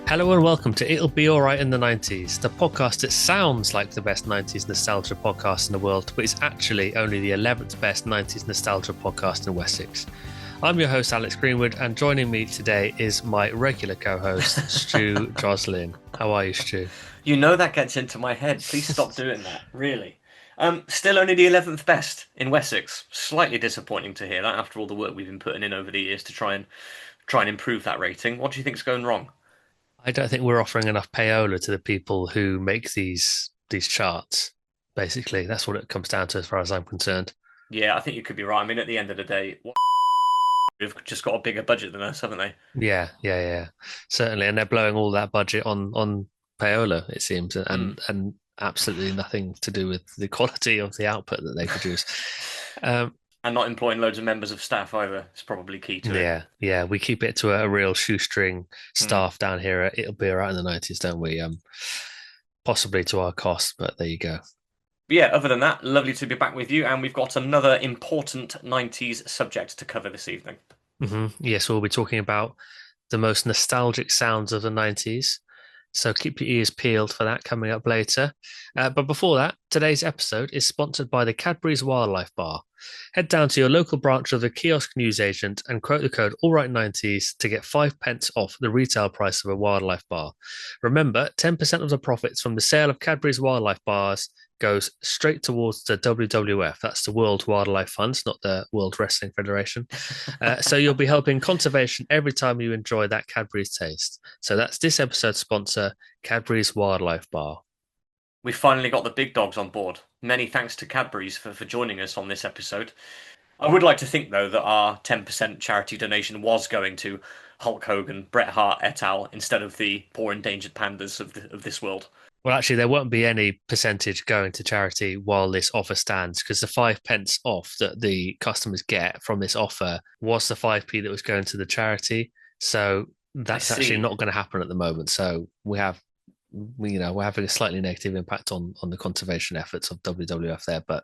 Hello and welcome to It'll Be Alright in the 90s, the podcast that sounds like the best 90s nostalgia podcast in the world, but is actually only the 11th best 90s nostalgia podcast in Wessex. I'm your host, Alex Greenwood, and joining me today is my regular co-host, Stu Joslin. How are you, Stu? You know that gets into my head. Please stop doing that, really. Still only the 11th best in Wessex. Slightly disappointing to hear that after all the work we've been putting in over the years to try and improve that rating. What do you think's going wrong? I don't think we're offering enough payola to the people who make these charts. Basically, that's what it comes down to as far as I'm concerned. Yeah, I think you could be right. I mean, at the end of the day, they've just got a bigger budget than us, haven't they? Yeah. Certainly. And they're blowing all that budget on payola, it seems, and absolutely nothing to do with the quality of the output that they produce. And not employing loads of members of staff either. It's probably key to it. Yeah. We keep it to a real shoestring staff down here. It'll be all right in the 90s, don't we? Possibly to our cost, but there you go. But yeah, other than that, lovely to be back with you, and we've got another important 90s subject to cover this evening. Yes, we'll be talking about the most nostalgic sounds of the 90s. So keep your ears peeled for that coming up later. But before that, today's episode is sponsored by the Cadbury's Wildlife Bar. Head down to your local branch of the kiosk newsagent and quote the code AllRight90s to get 5 pence off the retail price of a wildlife bar. Remember, 10% of the profits from the sale of Cadbury's Wildlife Bars goes straight towards the WWF. That's the World Wildlife Fund, not the World Wrestling Federation. So you'll be helping conservation every time you enjoy that Cadbury's taste. So that's this episode's sponsor, Cadbury's Wildlife Bar. We finally got the big dogs on board. Many thanks to Cadbury's for joining us on this episode. I would like to think, though, that our 10% charity donation was going to Hulk Hogan, Bret Hart et al., instead of the poor endangered pandas of this world. Well, actually, there won't be any percentage going to charity while this offer stands, because the 5 pence off that the customers get from this offer was the 5p that was going to the charity. So that's actually not going to happen at the moment. So we're having a slightly negative impact on the conservation efforts of WWF there, but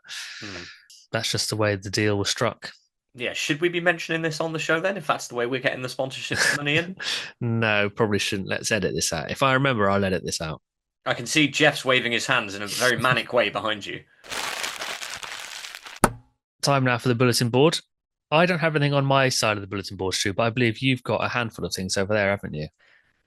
that's just the way the deal was struck. Yeah, should we be mentioning this on the show then, if that's the way we're getting the sponsorship money in? No, probably shouldn't. Let's edit this out. If I remember, I'll edit this out. I can see Jeff's waving his hands in a very manic way behind you. Time now for the bulletin board. I don't have anything on my side of the bulletin board, Stu, but I believe you've got a handful of things over there, haven't you?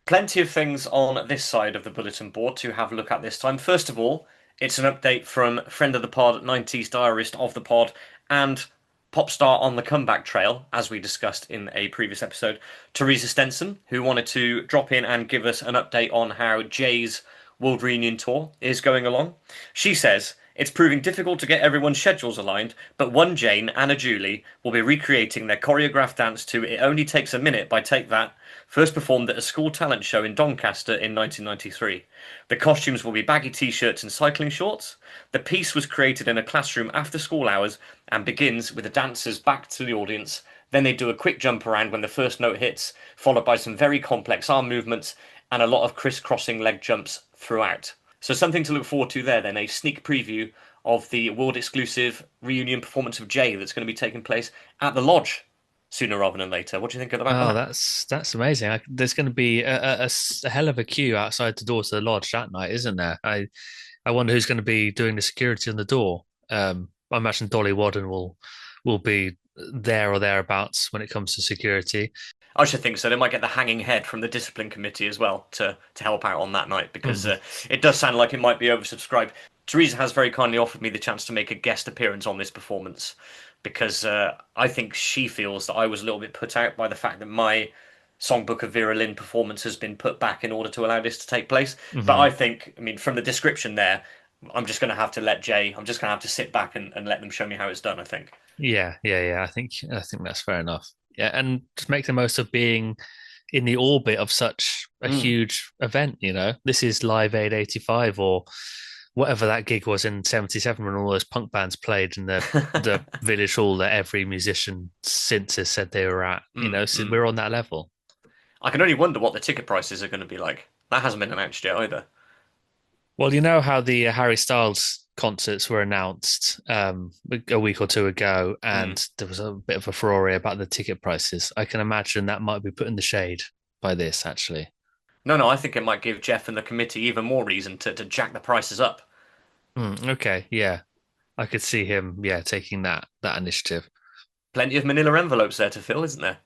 Plenty of things on this side of the bulletin board to have a look at this time. First of all, it's an update from friend of the pod, 90s diarist of the pod, and pop star on the comeback trail, as we discussed in a previous episode, Teresa Stenson, who wanted to drop in and give us an update on how Jay's World Reunion Tour is going along. She says, it's proving difficult to get everyone's schedules aligned, but one Jane and a Julie will be recreating their choreographed dance to It Only Takes a Minute by Take That, first performed at a school talent show in Doncaster in 1993. The costumes will be baggy t-shirts and cycling shorts. The piece was created in a classroom after school hours and begins with the dancers back to the audience. Then they do a quick jump around when the first note hits, followed by some very complex arm movements and a lot of crisscrossing leg jumps throughout. So something to look forward to there then, a sneak preview of the world exclusive reunion performance of Jay that's going to be taking place at the Lodge sooner rather than later. What do you think about that? Oh, that's amazing. There's going to be a hell of a queue outside the door to the Lodge that night, isn't there? I wonder who's going to be doing the security on the door. I imagine Dolly Wadden will be there or thereabouts when it comes to security. I should think so. They might get the hanging head from the discipline committee as well to help out on that night, because it does sound like it might be oversubscribed. Teresa has very kindly offered me the chance to make a guest appearance on this performance, because I think she feels that I was a little bit put out by the fact that my Songbook of Vera Lynn performance has been put back in order to allow this to take place. But I think, from the description there, I'm just going to have to let I'm just going to have to sit back and let them show me how it's done, I think. Yeah. I think that's fair enough. Yeah, and just make the most of being in the orbit of such a huge event, This is Live Aid 85 or whatever that gig was in 77 when all those punk bands played in the village hall that every musician since has said they were at, so we're on that level. I can only wonder what the ticket prices are going to be like. That hasn't been announced yet either. Well, you know how the Harry Styles concerts were announced a week or two ago, and there was a bit of a furore about the ticket prices. I can imagine that might be put in the shade by this, actually. No, no, I think it might give Jeff and the committee even more reason to jack the prices up. Okay, yeah, I could see him, yeah, taking that initiative. Plenty of manila envelopes there to fill, isn't there?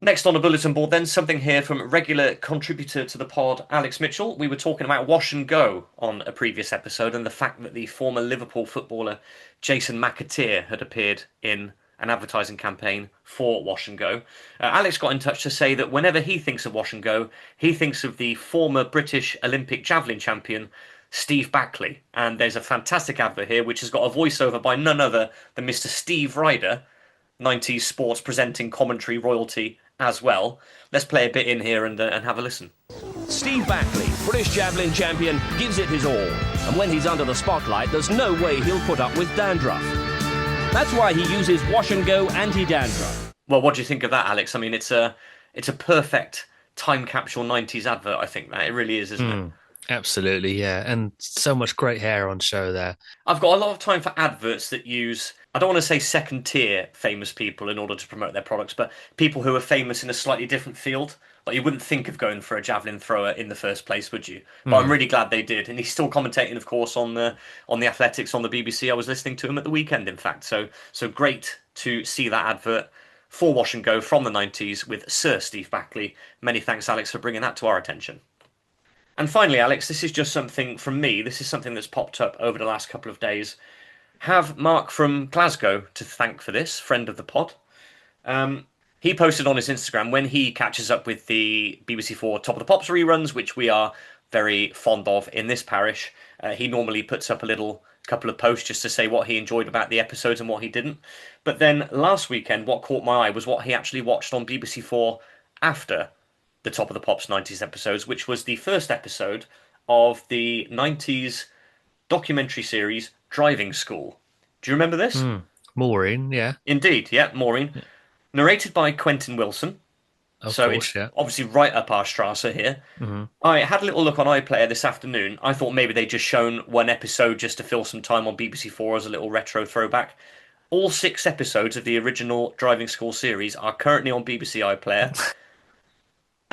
Next on the bulletin board, then, something here from regular contributor to the pod, Alex Mitchell. We were talking about wash and go on a previous episode and the fact that the former Liverpool footballer Jason McAteer had appeared in an advertising campaign for Wash and Go. Alex got in touch to say that whenever he thinks of Wash and Go, he thinks of the former British Olympic javelin champion Steve Backley. And there's a fantastic advert here which has got a voiceover by none other than Mr. Steve Ryder, 90s sports presenting commentary royalty as well. Let's play a bit in here and have a listen. Steve Backley, British javelin champion, gives it his all. And when he's under the spotlight, there's no way he'll put up with dandruff. That's why he uses Wash and Go anti-dandruff. Well, what do you think of that, Alex? I mean, it's a perfect time capsule 90s advert, I think that. It really is, isn't it? Absolutely, yeah, and so much great hair on show there. I've got a lot of time for adverts that use, I don't want to say second tier famous people in order to promote their products, but people who are famous in a slightly different field. Like you wouldn't think of going for a javelin thrower in the first place, would you? But I'm really glad they did. And he's still commentating, of course, on the athletics on the BBC. I was listening to him at the weekend, in fact. So great to see that advert for Wash and Go from the 90s with Sir Steve Backley. Many thanks, Alex, for bringing that to our attention. And finally, Alex, this is just something from me. This is something that's popped up over the last couple of days. Have Mark from Glasgow to thank for this, friend of the pod. He posted on his Instagram when he catches up with the BBC4 Top of the Pops reruns, which we are very fond of in this parish. He normally puts up a little couple of posts just to say what he enjoyed about the episodes and what he didn't. But then last weekend, what caught my eye was what he actually watched on BBC4 after the Top of the Pops 90s episodes, which was the first episode of the 90s documentary series Driving School. Do you remember this? Maureen, yeah, Indeed, yeah, Maureen. Narrated by Quentin Wilson. of So it's course, yeah. obviously right up our Strasser here. I had a little look on iPlayer this afternoon. I thought maybe they'd just shown one episode just to fill some time on BBC4 as a little retro throwback. All 6 episodes of the original Driving School series are currently on BBC iPlayer.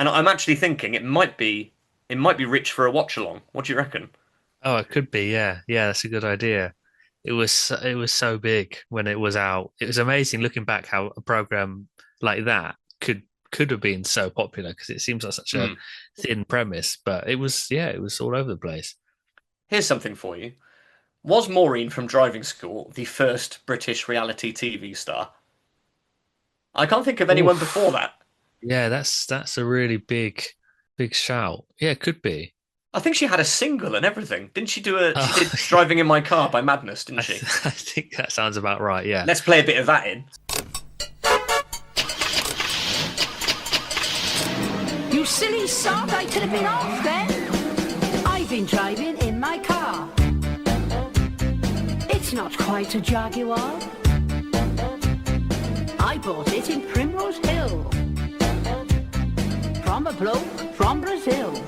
And I'm actually thinking it might be rich for a watch along. What do you reckon? Oh, it could be, yeah, yeah. That's a good idea. It was so big when it was out. It was amazing looking back how a program like that could have been so popular because it seems like such a thin premise, but it was, yeah, it was all over the place. Here's something for you. Was Maureen from Driving School the first British reality TV star? I can't think of anyone Oof. before that. Yeah, that's a really big shout. Yeah, it could be. I think she had a single and everything. Didn't she do she Oh, did Driving in My Car by Madness, didn't she? I think that sounds about right. Yeah. Let's play a bit of that in. You silly sod, I could have been off then. I've been driving in my car. It's not quite a Jaguar. I bought it in Primrose Hill. From a bloke from Brazil.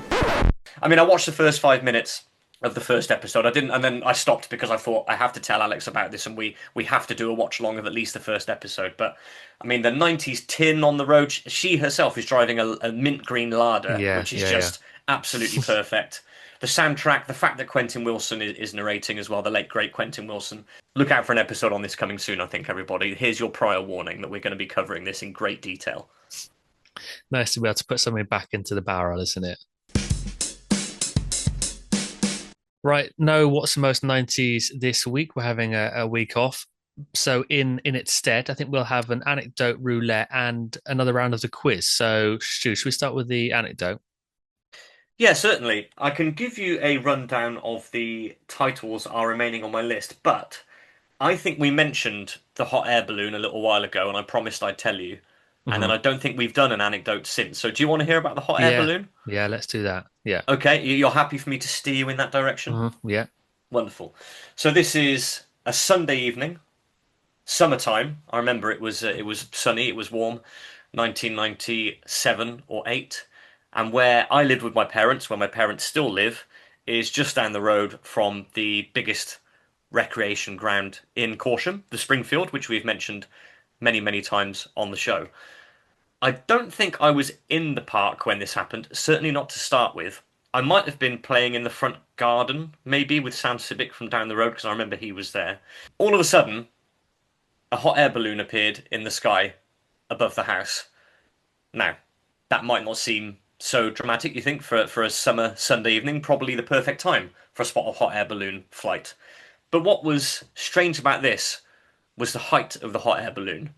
I mean, I watched the first 5 minutes of the first episode. I didn't, and then I stopped because I thought I have to tell Alex about this, and we have to do a watch along of at least the first episode. But I mean, the 90s tin on the road. She herself is driving a mint green Lada, Yeah, which is yeah, just absolutely perfect. The soundtrack, the fact that Quentin Wilson is narrating as well, the late great Quentin Wilson. Look out for an episode on this coming soon, I think, everybody. Here's your prior warning that we're going to be covering this in great detail. Nice to be able to put something back into the barrel, isn't it? Right. No, what's the most 90s this week? We're having a week off. So in its stead, I think we'll have an anecdote roulette and another round of the quiz. So Stu, should we start with the anecdote? Yeah, certainly. I can give you a rundown of the titles are remaining on my list, but I think we mentioned the hot air balloon a little while ago, and I promised I'd tell you. And then Hmm. I don't think we've done an anecdote since. So do you want to hear about the hot air Yeah. balloon? Yeah, let's do that. Yeah. Okay, you're happy for me to steer you in that direction? Yeah. Wonderful. So this is a Sunday evening, summertime. I remember it was sunny, it was warm, 1997 or 8, and where I lived with my parents, where my parents still live, is just down the road from the biggest recreation ground in Corsham, the Springfield, which we've mentioned many, many times on the show. I don't think I was in the park when this happened, certainly not to start with. I might have been playing in the front garden, maybe with Sam Civic from down the road, because I remember he was there. All of a sudden, a hot air balloon appeared in the sky above the house. Now, that might not seem so dramatic, you think, for a summer Sunday evening, probably the perfect time for a spot of hot air balloon flight. But what was strange about this was the height of the hot air balloon.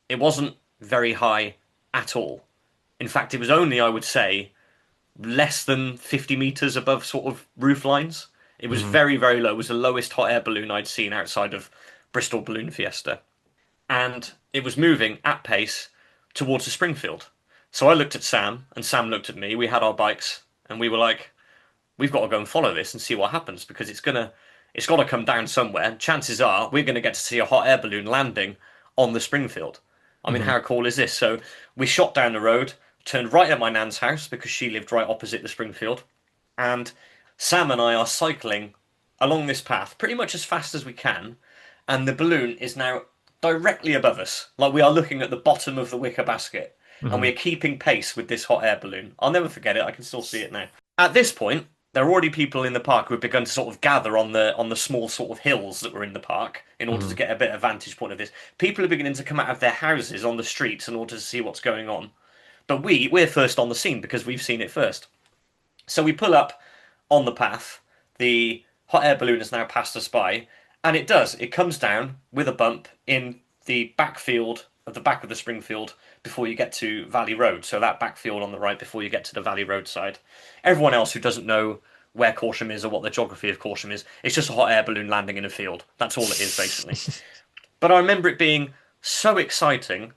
It wasn't very high at all. In fact, it was only, I would say, less than 50 meters above sort of roof lines. It was Hmm. very, very low. It was the lowest hot air balloon I'd seen outside of Bristol Balloon Fiesta. And it was moving at pace towards the Springfield. So I looked at Sam, and Sam looked at me. We had our bikes, and we were like, we've got to go and follow this and see what happens because it's got to come down somewhere. And chances are we're going to get to see a hot air balloon landing on the Springfield. I mean, Hmm. how cool is this? So we shot down the road, turned right at my nan's house because she lived right opposite the Springfield, and Sam and I are cycling along this path pretty much as fast as we can, and the balloon is now directly above us, like we are looking at the bottom of the wicker basket, and we Hmm. are keeping pace with this hot air balloon. I'll never forget it. I can still see it now. At this point, there are already people in the park who have begun to sort of gather on the small sort of hills that were in the park in order to Hmm. get a better vantage point of this. People are beginning to come out of their houses on the streets in order to see what's going on. But we're first on the scene because we've seen it first. So we pull up on the path. The hot air balloon has now passed us by, and it does. It comes down with a bump in the backfield of the back of the Springfield before you get to Valley Road. So that backfield on the right before you get to the Valley Road side. Everyone else who doesn't know where Corsham is or what the geography of Corsham is, it's just a hot air balloon landing in a field. That's all it is basically. But I remember it being so exciting,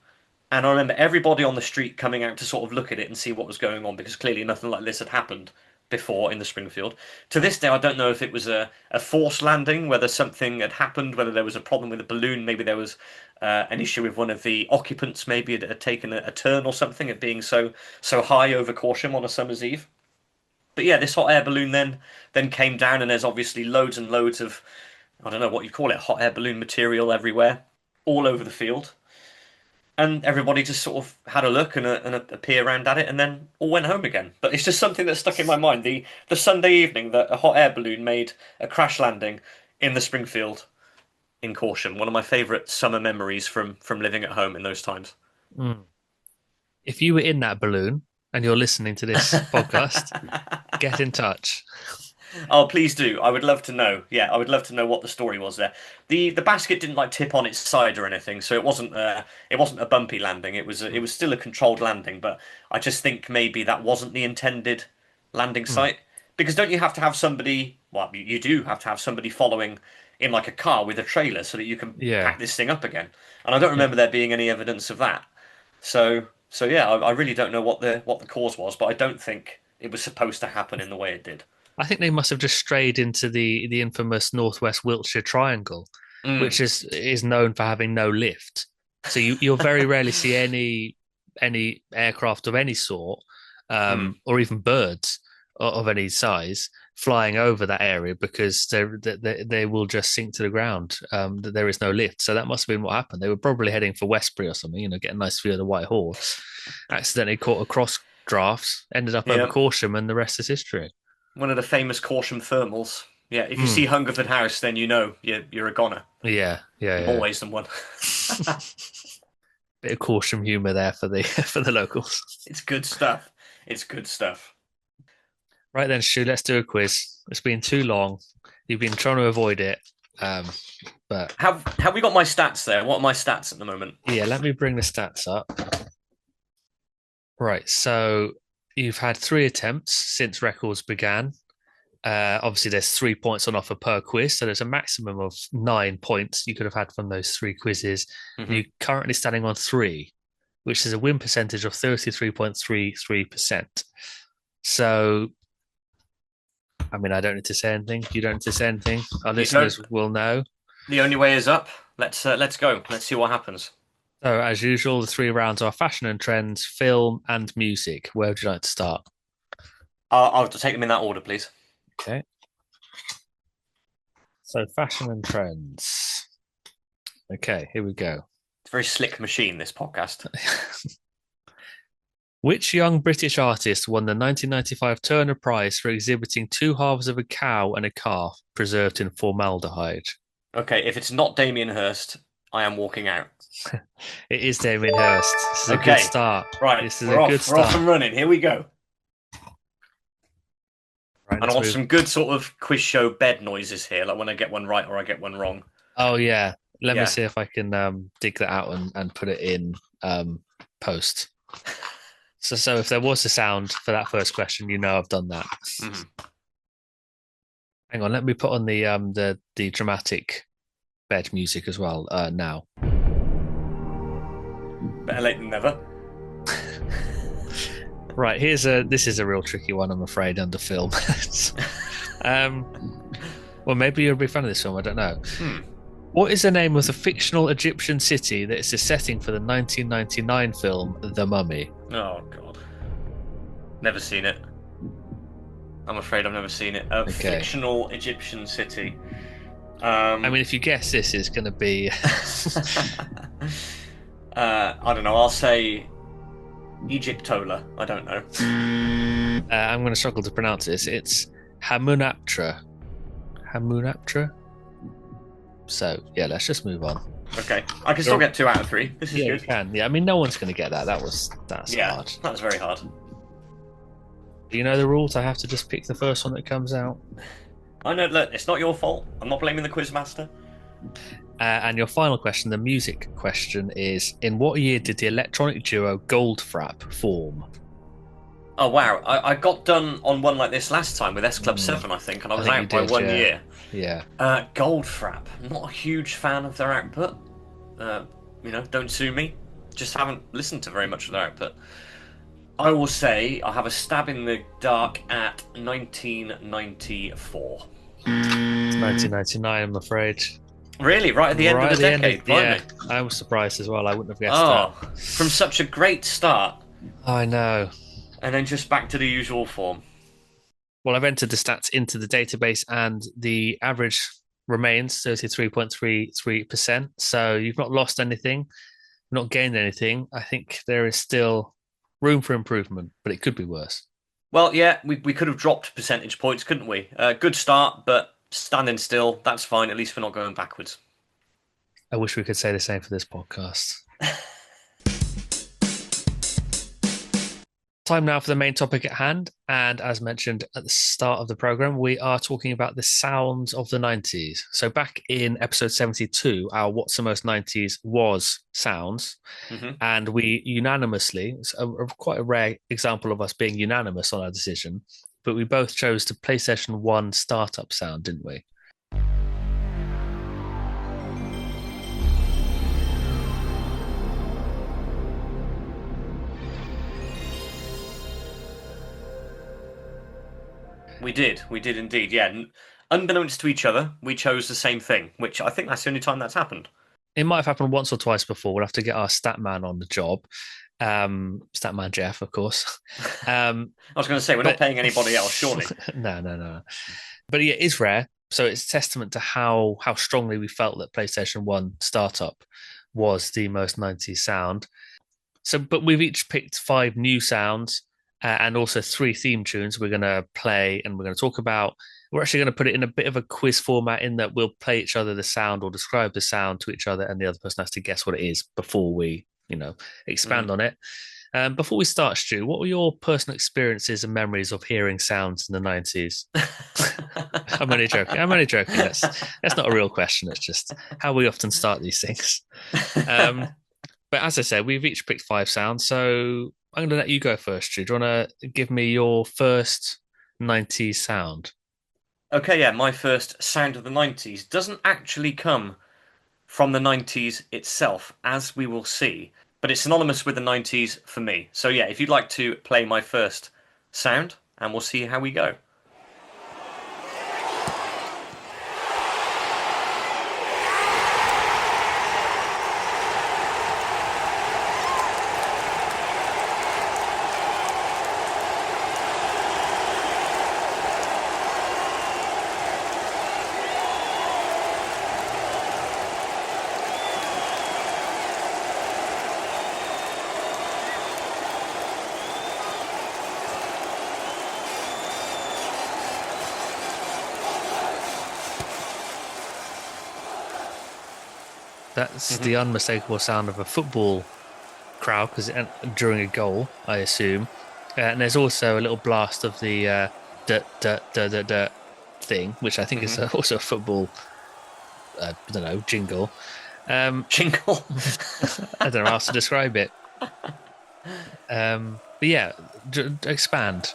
and I remember everybody on the street coming out to sort of look at it and see what was going on because clearly nothing like this had happened before in the Springfield. To this day, I don't know if it was a forced landing, whether something had happened, whether there was a problem with the balloon, maybe there was an issue with one of the occupants, maybe it had taken a turn or something at being so high over Corsham on a summer's eve. But yeah, this hot air balloon then came down, and there's obviously loads and loads of I don't know what you call it, hot air balloon material everywhere, all over the field. And everybody just sort of had a look and a peer around at it, and then all went home again. But it's just something that stuck in my mind. The Sunday evening that a hot air balloon made a crash landing in the Springfield in Corsham. One of my favourite summer memories from living at home in those times. Hmm. If you were in that balloon and you're listening to this podcast, get in touch. Oh, please do. I would love to know. Yeah, I would love to know what the story was there. The basket didn't like tip on its side or anything, so it wasn't a bumpy landing. It was still a controlled landing, but I just think maybe that wasn't the intended landing Hmm. site. Because don't you have to have somebody? Well, you do have to have somebody following in like a car with a trailer so that you can Yeah. pack this thing up again. And I don't Yeah. remember there being any evidence of that. So yeah, I really don't know what the cause was, but I don't think it was supposed to happen in the way it did. I think they must have just strayed into the infamous Northwest Wiltshire Triangle, which Mm, is known for having no lift. So you'll very rarely see any aircraft of any sort, mm. or even birds of any size flying over that area because they will just sink to the ground. There is no lift, so that must have been what happened. They were probably heading for Westbury or something, get a nice view of the White Horse. Accidentally caught a cross draft, ended up over Yeah, Corsham, and the rest is history. one of the famous Corsham thermals. Yeah, if you Mm. see Hungerford House, then you know you're a goner. Yeah, yeah, You've yeah. always done one. Bit of Corsham humour there for the for the locals. It's good stuff. It's good stuff. Right then, Stu, let's do a quiz. It's been too long. You've been trying to avoid it, um, but Have we got my stats there? What are my stats at the moment? yeah, let me bring the stats up. Right, so you've had 3 attempts since records began. Obviously, there's 3 points on offer per quiz, so there's a maximum of 9 points you could have had from those 3 quizzes. Hmm. You're currently standing on three, which is a win percentage of 33.33%. So, I mean, I don't need to say anything. You don't need to say anything. Our You don't. listeners will know. The only way is up. Let's go. Let's see what happens. So, as usual, the 3 rounds are fashion and trends, film, and music. Where would you like to start? I'll take them in that order, please. Okay. So, fashion and trends. Okay, here we go. It's a very slick machine, this podcast. Which young British artist won the 1995 Turner Prize for exhibiting two halves of a cow and a calf preserved in formaldehyde? Okay, if it's not Damien Hirst, I am walking out. It is Damien Hirst. This is a good Okay, start. right, This is we're a good off. We're off start. and running. Here we go. Right, And I let's want move. some good sort of quiz show bed noises here, like when I get one right or I get one wrong. Oh yeah. Let me Yeah. see if I can dig that out and put it in post. So if there was a sound for that first question, you know I've done that. Mhm. Hang on, let me put on the dramatic bed music as well now. Better late than never. Right, this is a real tricky one, I'm afraid, under film. Well, maybe you're a big fan of this film, I don't know. What is the name of the fictional Egyptian city that is the setting for the 1999 film The Mummy? Oh god. Never seen it. I'm afraid I've never seen it. A fictional Egyptian city. I mean, if you guess this is going to be... I don't know, I'll say Egyptola. I don't know. I'm going to struggle to pronounce this. It's Hamunaptra. Hamunaptra? So, yeah, let's just move on. Okay. I can still get 2 out of 3. This is Yeah, good. you can. Yeah, I mean, no one's going to get that. That's hard. That was very hard. Do you know the rules? I have to just pick the first one that comes out. I know, look, it's not your fault. I'm not blaming the quizmaster. And your final question, the music question, is: in what year did the electronic duo Goldfrapp form? Oh wow, I got done on one like this last time with S Club 7, I think, and I was out by 1 year. Yeah. Goldfrapp. Not a huge fan of their output. Don't sue me. Just haven't listened to very much of their output. I will say I have a stab in the dark at 1994. 1999, I'm afraid. Really? Right at the end of the decade? Yeah, I was surprised as well. I wouldn't have guessed that. From such a great start. I know. And then just back to the usual form. Well, I've entered the stats into the database, and the average remains 33.33%. So you've not lost anything, not gained anything. I think there is still room for improvement, but it could be worse. Well, yeah, we could have dropped percentage points, couldn't we? Good start, but standing still, that's fine. At least we're not going backwards. I wish we could say the same for this podcast. Time now for the main topic at hand. And as mentioned at the start of the program, we are talking about the sounds of the 90s. So back in episode 72, our What's the Most 90s was sounds. Mm-hmm. And we unanimously, it's quite a rare example of us being unanimous on our decision, but we both chose the PlayStation 1 startup sound, didn't we? We did indeed, yeah. Unbeknownst to each other, we chose the same thing, which I think that's the only time that's happened. It might have happened once or twice before. We'll have to get our stat man on the job. Statman Jeff, of course. I was going to say, we're not paying anybody else, surely. No. But yeah, it is rare. So it's a testament to how strongly we felt that PlayStation 1 startup was the most 90s sound. So, but we've each picked 5 new sounds and also 3 theme tunes we're going to play and we're going to talk about. We're actually going to put it in a bit of a quiz format in that we'll play each other the sound or describe the sound to each other, and the other person has to guess what it is before we, expand on it. Before we start, Stu, what were your personal experiences and memories of hearing sounds in the 90s? I'm only joking. That's not a real question. It's just how we often start these things. But as I said, we've each picked 5 sounds, so I'm going to let you go first, Stu. Do you want to give me your first 90s sound? Okay, yeah, my first sound of the 90s doesn't actually come from the 90s itself, as we will see, but it's synonymous with the 90s for me. So yeah, if you'd like to play my first sound, and we'll see how we go. That's the unmistakable sound of a football crowd because during a goal, I assume. And there's also a little blast of the dirt, dirt, dirt, dirt, dirt thing, which I think is also a football, I don't know, jingle. Jingle. I don't know how else to describe it. But yeah, expand.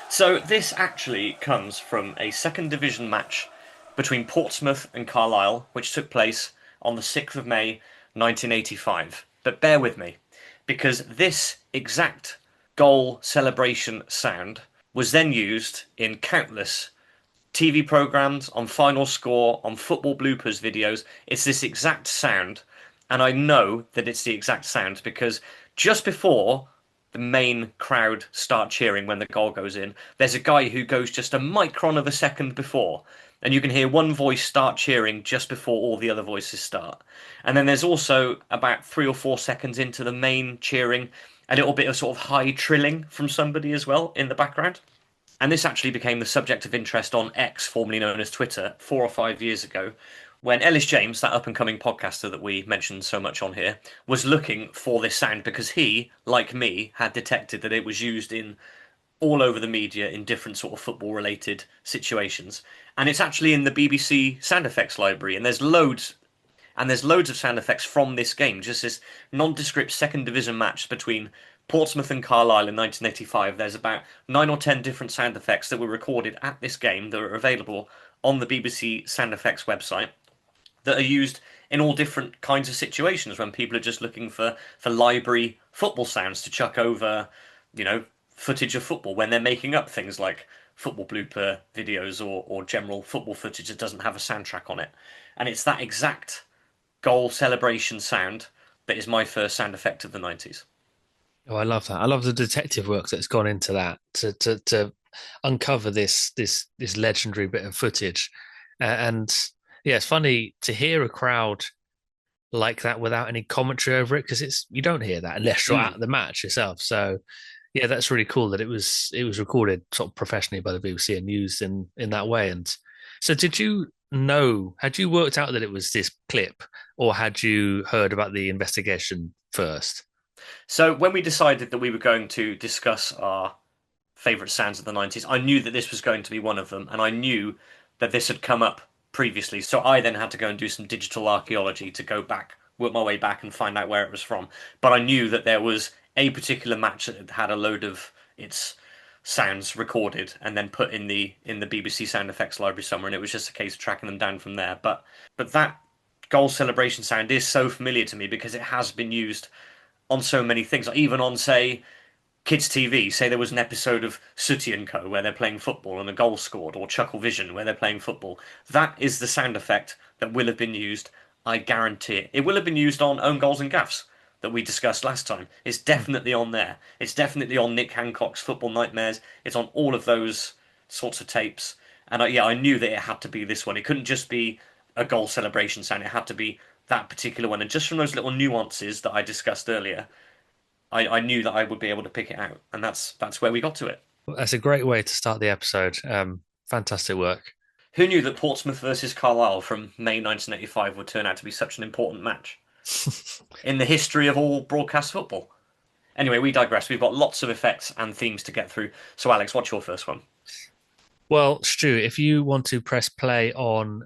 So this actually comes from a second division match between Portsmouth and Carlisle, which took place on the 6th of May 1985. But bear with me, because this exact goal celebration sound was then used in countless TV programs, on Final Score, on football bloopers videos. It's this exact sound, and I know that it's the exact sound because just before the main crowd start cheering when the goal goes in, there's a guy who goes just a micron of a second before, and you can hear one voice start cheering just before all the other voices start. And then there's also about 3 or 4 seconds into the main cheering, a little bit of sort of high trilling from somebody as well in the background. And this actually became the subject of interest on X, formerly known as Twitter, 4 or 5 years ago, when Ellis James, that up and coming podcaster that we mentioned so much on here, was looking for this sound because he, like me, had detected that it was used in all over the media in different sort of football related situations. And it's actually in the BBC sound effects library, and there's loads of sound effects from this game, just this nondescript second division match between Portsmouth and Carlisle in 1985. There's about 9 or 10 different sound effects that were recorded at this game that are available on the BBC sound effects website that are used in all different kinds of situations when people are just looking for library football sounds to chuck over, footage of football when they're making up things like football blooper videos or general football footage that doesn't have a soundtrack on it. And it's that exact goal celebration sound that is my first sound effect of the 90s. Oh, I love that. I love the detective work that's gone into that to uncover this legendary bit of footage. And yeah, it's funny to hear a crowd like that without any commentary over it because you don't hear that unless you're at the match yourself. So yeah, that's really cool that it was recorded sort of professionally by the BBC and used in that way. And so had you worked out that it was this clip or had you heard about the investigation first? So when we decided that we were going to discuss our favourite sounds of the 90s, I knew that this was going to be one of them, and I knew that this had come up previously. So I then had to go and do some digital archaeology to go back, work my way back and find out where it was from. But I knew that there was a particular match that had a load of its sounds recorded and then put in the BBC sound effects library somewhere, and it was just a case of tracking them down from there. But that goal celebration sound is so familiar to me because it has been used on so many things, even on, say, kids' TV. Say there was an episode of Sooty and Co. where they're playing football and a goal scored, or Chuckle Vision where they're playing football. That is the sound effect that will have been used, I guarantee it. It will have been used on Own Goals and Gaffs that we discussed last time. It's definitely on there. It's definitely on Nick Hancock's Football Nightmares. It's on all of those sorts of tapes. And I knew that it had to be this one. It couldn't just be a goal celebration sound. It had to be that particular one. And just from those little nuances that I discussed earlier, I knew that I would be able to pick it out. And that's where we got to it. That's a great way to start the episode. Fantastic work. Who knew that Portsmouth versus Carlisle from May 1985 would turn out to be such an important match in the history of all broadcast football? Anyway, we digress. We've got lots of effects and themes to get through. So, Alex, what's your first one? Well, Stu, if you want to press play on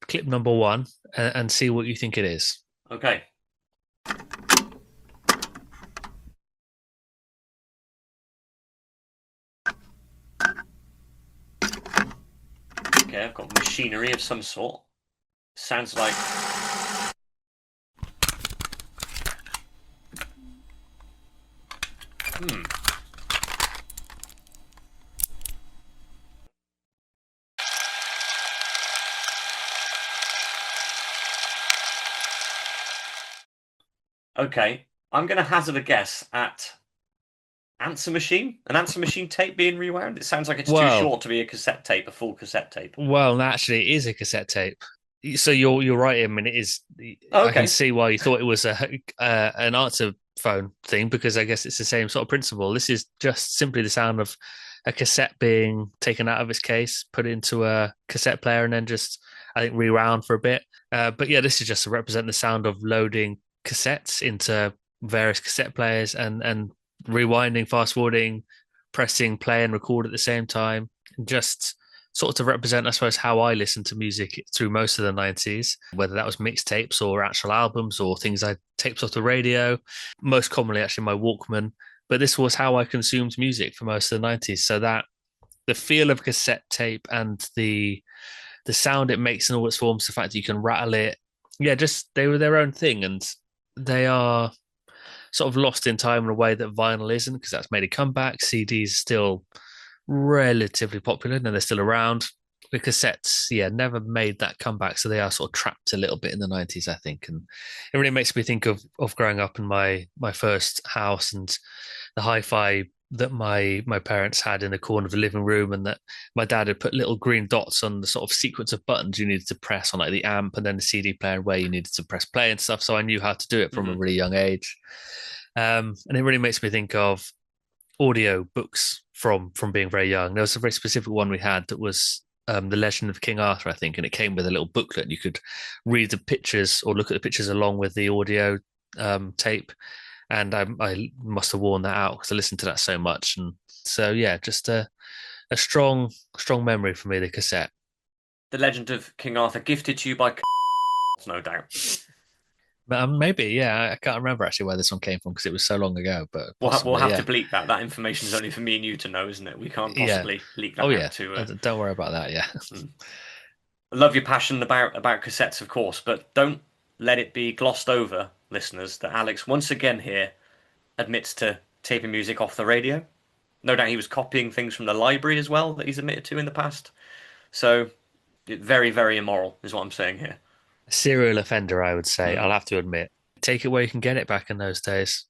clip number 1 and see what you think it is. Okay. Okay, I've got machinery of some sort. Sounds like... Okay, I'm going to hazard a guess at answer machine? An answer machine tape being rewound? It sounds like it's too short to be a cassette tape, a full cassette tape. Well, naturally, it is a cassette tape. So you're right. I mean, it is. Oh, okay. I can see why you thought it was an answer phone thing because I guess it's the same sort of principle. This is just simply the sound of a cassette being taken out of its case, put into a cassette player, and then just, I think, rewound for a bit. But yeah, this is just to represent the sound of loading cassettes into various cassette players and rewinding, fast forwarding, pressing play and record at the same time. Just sort of to represent, I suppose, how I listened to music through most of the 90s, whether that was mixtapes or actual albums or things I taped off the radio, most commonly actually my Walkman. But this was how I consumed music for most of the 90s. So that the feel of cassette tape and the sound it makes in all its forms, the fact that you can rattle it, yeah, just they were their own thing, and they are sort of lost in time in a way that vinyl isn't, because that's made a comeback. CDs still relatively popular and they're still around. The cassettes, yeah, never made that comeback, so they are sort of trapped a little bit in the 90s, I think. And it really makes me think of growing up in my first house and the hi-fi that my parents had in the corner of the living room, and that my dad had put little green dots on the sort of sequence of buttons you needed to press on, like the amp and then the CD player, where you needed to press play and stuff. So I knew how to do it from a really young age. And it really makes me think of audio books from being very young. There was a very specific one we had that was The Legend of King Arthur, I think, and it came with a little booklet. You could read the pictures or look at the pictures along with the audio tape. And I must have worn that out because I listened to that so much. And so, yeah, just a strong memory for me, the cassette. The Legend of King Arthur, gifted to you by no doubt. Maybe, yeah. I can't remember actually where this one came from because it was so long ago. But We'll have yeah. to bleep that. That information is only for me and you to know, isn't it? We can't possibly leak that out to. Don't worry about that. Yeah. I love your passion about cassettes, of course, but don't let it be glossed over, listeners, that Alex once again here admits to taping music off the radio. No doubt he was copying things from the library as well that he's admitted to in the past. So, very, very immoral is what I'm saying here. Serial offender, I would say. I'll have to admit. Take it where you can get it back in those days.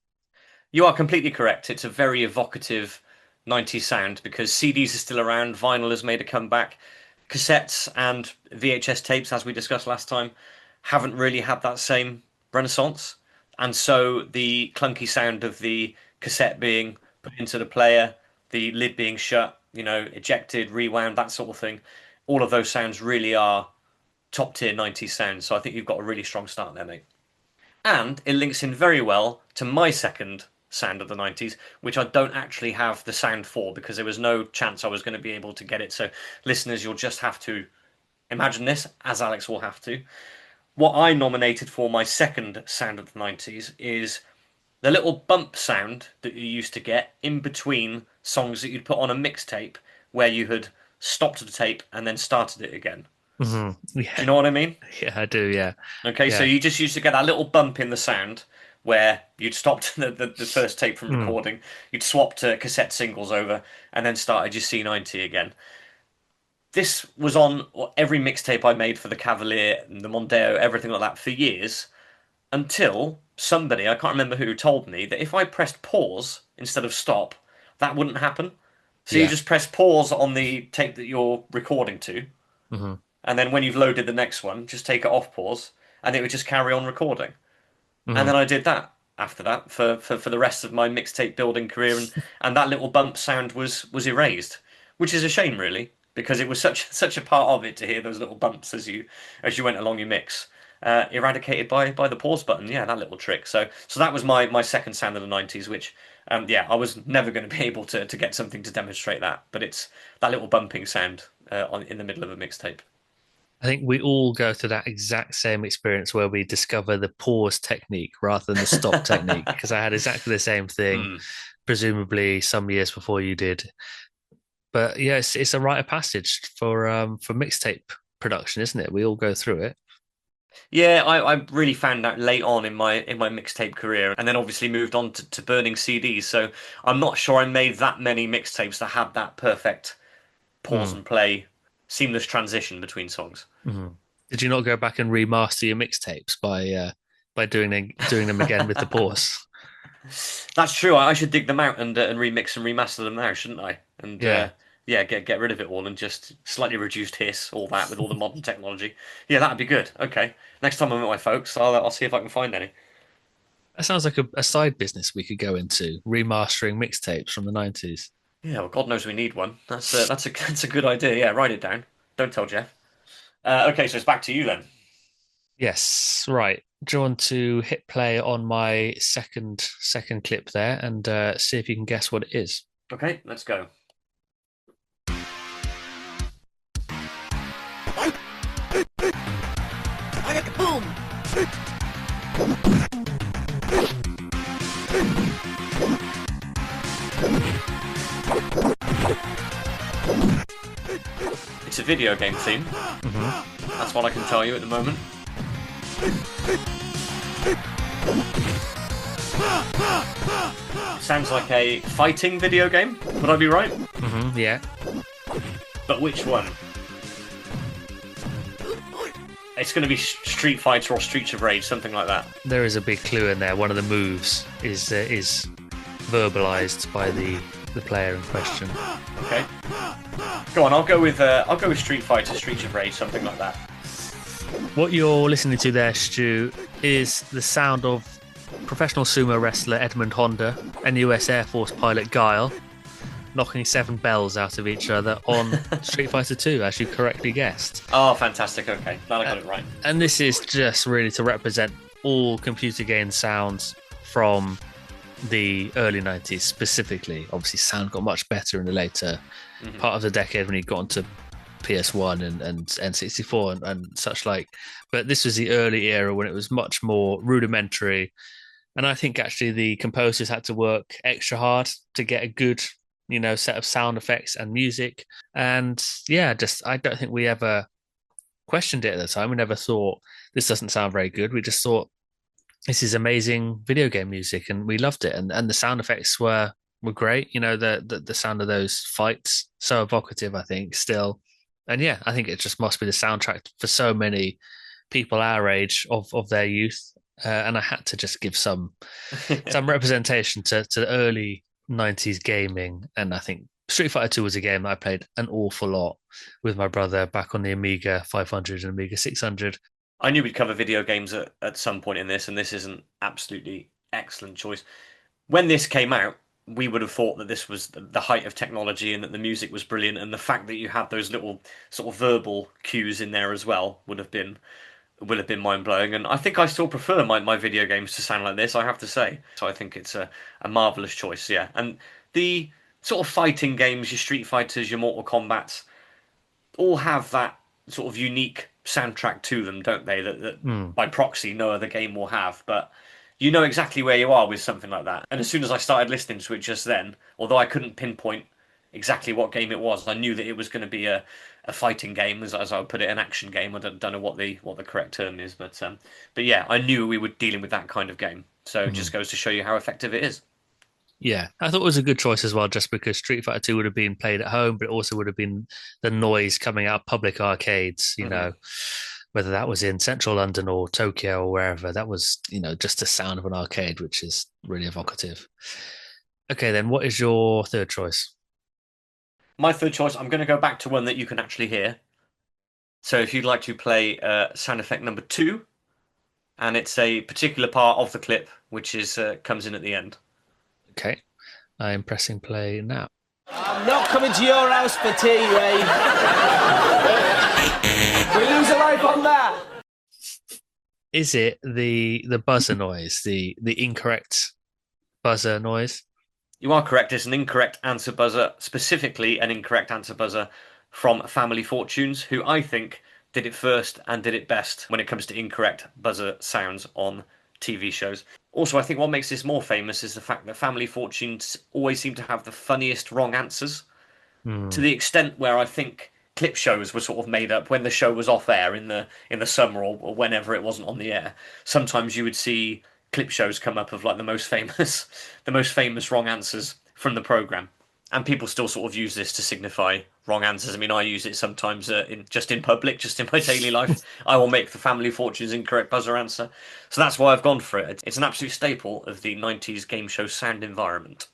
You are completely correct. It's a very evocative 90s sound because CDs are still around, vinyl has made a comeback. Cassettes and VHS tapes, as we discussed last time, haven't really had that same renaissance. And so the clunky sound of the cassette being put into the player, the lid being shut, ejected, rewound, that sort of thing, all of those sounds really are top tier 90s sounds. So I think you've got a really strong start there, mate. And it links in very well to my second sound of the 90s, which I don't actually have the sound for because there was no chance I was going to be able to get it. So listeners, you'll just have to imagine this, as Alex will have to. What I nominated for my second sound of the 90s is the little bump sound that you used to get in between songs that you'd put on a mixtape where you had stopped the tape and then started it again. Mm-hmm. Yeah. Do you know what I mean? Yeah, I do, yeah. Okay, yeah. So you just used to get that little bump in the sound where you'd stopped the first tape from recording, you'd swapped cassette singles over, and then started your C90 again. This was on every mixtape I made for the Cavalier, the Mondeo, everything like that for years, until somebody, I can't remember who, told me that if I pressed pause instead of stop, that wouldn't happen. So you just press pause on the tape that you're recording to, and then when you've loaded the next one, just take it off pause, and it would just carry on recording. And then I did that after that for the rest of my mixtape building career, and that little bump sound was erased, which is a shame, really, because it was such a part of it to hear those little bumps as you went along your mix. Eradicated by the pause button, yeah, that little trick. So that was my second sound of the 90s, which I was never going to be able to get something to demonstrate that, but it's that little bumping sound in the middle of a mixtape. I think we all go through that exact same experience where we discover the pause technique rather than the stop technique, because I had exactly the same thing, presumably some years before you did. But yeah, it's a rite of passage for mixtape production, isn't it? We all go through it. Yeah, I really found out late on in my mixtape career, and then obviously moved on to burning CDs. So I'm not sure I made that many mixtapes that had that perfect pause and play, seamless transition between songs. Did you not go back and remaster your mixtapes by doing them again with the pause? That's true. I should dig them out and remix and remaster them now, shouldn't I? And get rid of it all and just slightly reduced hiss, all that with all the modern technology. Yeah, that'd be good. Okay, next time I'm with my folks, I'll see if I can find any. That sounds like a side business we could go into, remastering mixtapes from the 90s. Yeah, well, God knows we need one. That's a good idea. Yeah, write it down. Don't tell Jeff. Okay, so it's back to you then. Yes, right. Do you want to hit play on my second clip there and see if you can guess what it is? Okay, let's go. Boom! It's a video game theme. That's what I can tell you at the moment. Sounds like a fighting video game. Would I be right? Yeah. But which one? It's going to be Street Fighter or Streets of Rage, something like that. There is a big clue in there. One of the moves is verbalized by the player in question. Okay. Go on. I'll go with Street Fighter, Streets of Rage, something like that. What you're listening to there, Stu, is the sound of professional sumo wrestler Edmund Honda and US Air Force pilot Guile knocking 7 bells out of each other on Street Fighter 2, as you correctly guessed. Oh, fantastic. Okay, glad I got it right. And this is just really to represent all computer game sounds from the early 90s specifically. Obviously, sound got much better in the later part of the decade when you got onto PS1 and N64 and such like. But this was the early era when it was much more rudimentary. And I think actually the composers had to work extra hard to get a good, set of sound effects and music. And yeah, I don't think we ever questioned it at the time. We never thought this doesn't sound very good. We just thought this is amazing video game music, and we loved it. And the sound effects were great. The sound of those fights, so evocative, I think, still. And yeah, I think it just must be the soundtrack for so many people our age of their youth. And I had to just give some representation to the early 90s gaming. And I think Street Fighter 2 was a game that I played an awful lot with my brother back on the Amiga 500 and Amiga 600. I knew we'd cover video games at some point in this, and this is an absolutely excellent choice. When this came out, we would have thought that this was the height of technology and that the music was brilliant, and the fact that you had those little sort of verbal cues in there as well would have been mind-blowing. And I think I still prefer my video games to sound like this, I have to say. So I think it's a marvellous choice, yeah. And the sort of fighting games, your Street Fighters, your Mortal Kombats, all have that sort of unique soundtrack to them, don't they? That by proxy no other game will have. But you know exactly where you are with something like that. And as soon as I started listening to it just then, although I couldn't pinpoint exactly what game it was, I knew that it was going to be a fighting game, as I would put it, an action game. I don't know what the correct term is, but yeah, I knew we were dealing with that kind of game. So it just goes to show you how effective it is. Yeah, I thought it was a good choice as well, just because Street Fighter 2 would have been played at home, but it also would have been the noise coming out of public arcades, whether that was in central London or Tokyo or wherever. That was, just the sound of an arcade, which is really evocative. Okay, then what is your third choice? My third choice, I'm going to go back to one that you can actually hear. So if you'd like to play sound effect number 2, and it's a particular part of the clip which is comes in at the end. Okay, I'm pressing play now. I'm not coming to your house for tea, Ray. We lose a life on that. Is it the buzzer noise, the incorrect buzzer noise? You are correct. It's an incorrect answer buzzer, specifically an incorrect answer buzzer from Family Fortunes, who I think did it first and did it best when it comes to incorrect buzzer sounds on TV shows. Also, I think what makes this more famous is the fact that Family Fortunes always seem to have the funniest wrong answers, to the extent where I think clip shows were sort of made up when the show was off air in the summer or whenever it wasn't on the air. Sometimes you would see clip shows come up of like the most famous wrong answers from the program, and people still sort of use this to signify wrong answers. I mean, I use it sometimes in public, just in my daily life. I will make the Family Fortunes incorrect buzzer answer, so that's why I've gone for it. It's an absolute staple of the 90s game show sound environment.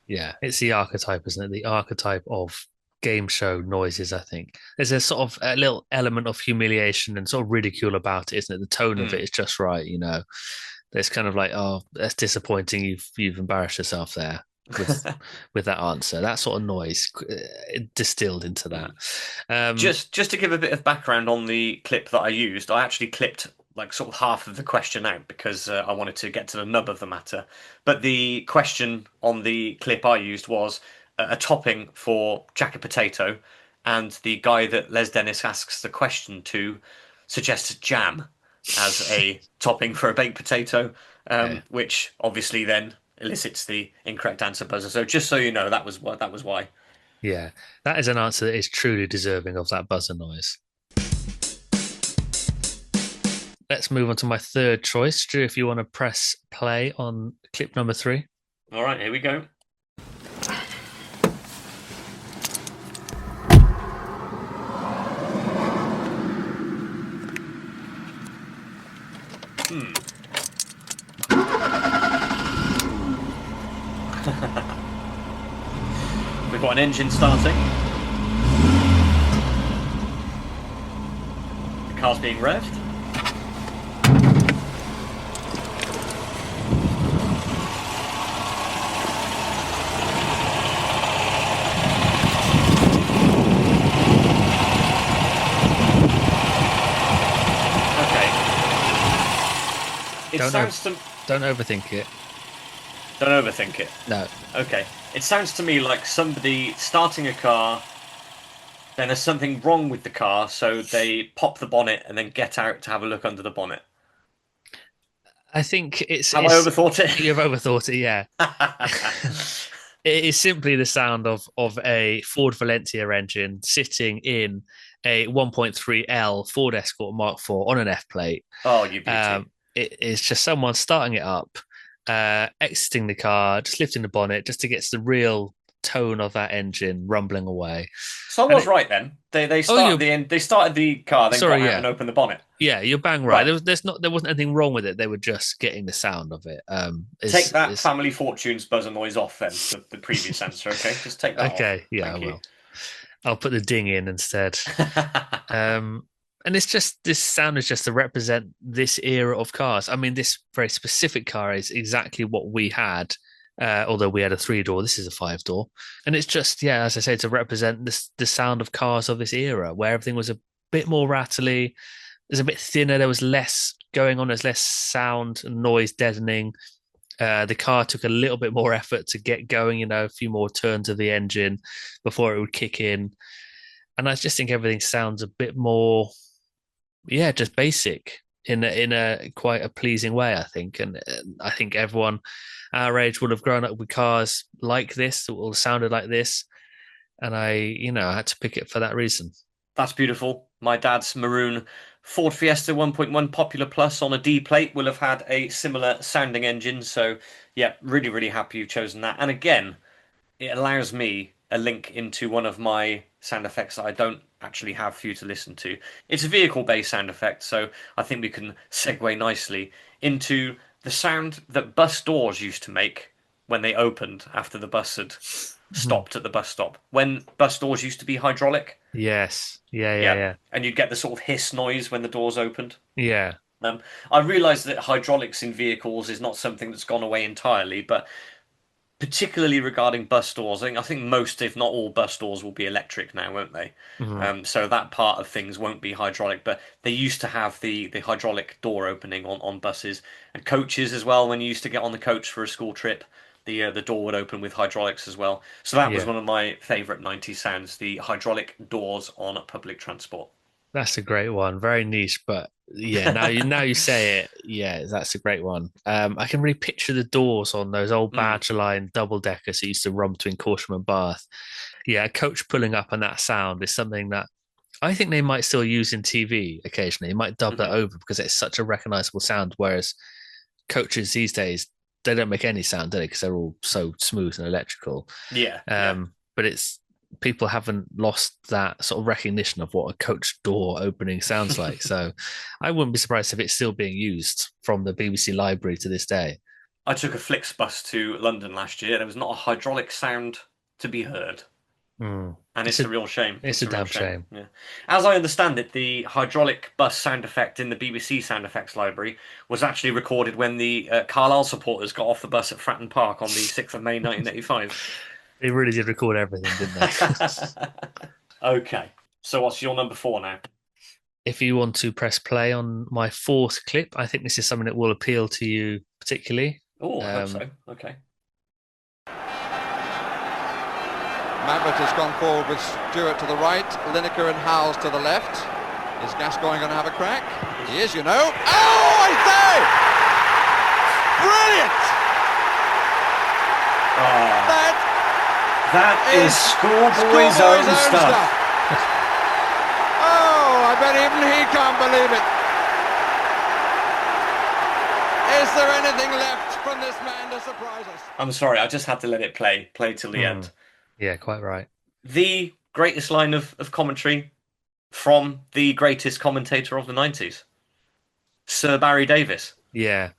Yeah, it's the archetype, isn't it? The archetype of game show noises, I think. There's a sort of a little element of humiliation and sort of ridicule about it, isn't it? The tone of it is just right, There's kind of like, oh, that's disappointing. You've embarrassed yourself there. with with that answer. That sort of noise distilled into that. Just to give a bit of background on the clip that I used, I actually clipped like sort of half of the question out because I wanted to get to the nub of the matter. But the question on the clip I used was a topping for jacket potato, and the guy that Les Dennis asks the question to suggested jam as a topping for a baked potato, Okay. which obviously then elicits the incorrect answer buzzer. So just so you know, that was why. Yeah, that is an answer that is truly deserving of that buzzer noise. Let's move on to my third choice. Stu, if you want to press play on clip number 3. All right, here we go. We've got an engine starting. The car's being revved. Okay. It Don't sounds to... Don't overthink it. Don't overthink it. No. Okay. It sounds to me like somebody starting a car, then there's something wrong with the car, so they pop the bonnet and then get out to have a look under the bonnet. I think Have I overthought it? You've overthought it, yeah. It is simply the sound of a Ford Valencia engine sitting in a 1.3L Ford Escort Mark IV on an F plate. Oh, you beauty. It is just someone starting it up, exiting the car, just lifting the bonnet, just to get the real tone of that engine rumbling away. So I was right then. They started they started the car, then got out and opened the bonnet. Yeah, you're bang right. There wasn't anything wrong with it. They were just getting the sound of it. Take that Family Fortunes buzzer noise off then, the previous answer, okay? Just take that off. Okay, yeah, Thank I you. will. I'll put the ding in instead. And it's just this sound is just to represent this era of cars. I mean, this very specific car is exactly what we had, although we had a 3-door. This is a 5-door, and it's just as I say, to represent the sound of cars of this era, where everything was a bit more rattly, it was a bit thinner, there was less going on, there's less sound and noise deadening. The car took a little bit more effort to get going, a few more turns of the engine before it would kick in. And I just think everything sounds a bit more, just basic in a quite a pleasing way, I think. And I think everyone our age would have grown up with cars like this, that all sounded like this. And I had to pick it for that reason. That's beautiful. My dad's maroon Ford Fiesta 1.1 Popular Plus on a D plate will have had a similar sounding engine. So, yeah, really, really happy you've chosen that. And again, it allows me a link into one of my sound effects that I don't actually have for you to listen to. It's a vehicle-based sound effect, so I think we can segue nicely into the sound that bus doors used to make when they opened after the bus had stopped at the bus stop. When bus doors used to be hydraulic. Yes. Yeah. And you'd get the sort of hiss noise when the doors opened. Yeah. I realise that hydraulics in vehicles is not something that's gone away entirely, but particularly regarding bus doors, I think most, if not all, bus doors will be electric now, won't they? Mm-hmm. So that part of things won't be hydraulic, but they used to have the hydraulic door opening on buses and coaches as well. When you used to get on the coach for a school trip, the door would open with hydraulics as well. So that was one of my favourite 90s sounds, the hydraulic doors on public transport. That's a great one. Very niche, but yeah, now you say it, yeah, that's a great one. I can really picture the doors on those old Badger line double deckers that used to run between Corsham and Bath. Yeah, a coach pulling up and that sound is something that I think they might still use in TV occasionally. They might dub that over because it's such a recognizable sound. Whereas coaches these days, they don't make any sound, do they? Because they're all so smooth and electrical. Yeah. But it's people haven't lost that sort of recognition of what a coach door opening sounds like. So I wouldn't be surprised if it's still being used from the BBC library to this day. I took a Flixbus to London last year. There was not a hydraulic sound to be heard. Mm. And it's a real shame. It's a real damn shame. Yeah. As I understand it, the hydraulic bus sound effect in the BBC sound effects library was actually recorded when the Carlisle supporters got off the bus at Fratton Park on the 6th of May 1985. They really did record everything, didn't they? Okay. So what's your number 4 now? If you want to press play on my fourth clip, I think this is something that will appeal to you particularly. Oh, I hope so. Okay. Maverick has gone forward with Stewart to the right, Lineker and Howells to the left. Is Gascoigne going to have a crack? He is, you know. Oh, I say! Brilliant! That is schoolboy's own stuff. Oh, I bet even he can't believe it. Is there anything left from this man to surprise us? I'm sorry, I just had to let it play till the end. Yeah, quite right. The greatest line of commentary from the greatest commentator of the 90s, Sir Barry Davies. Yeah.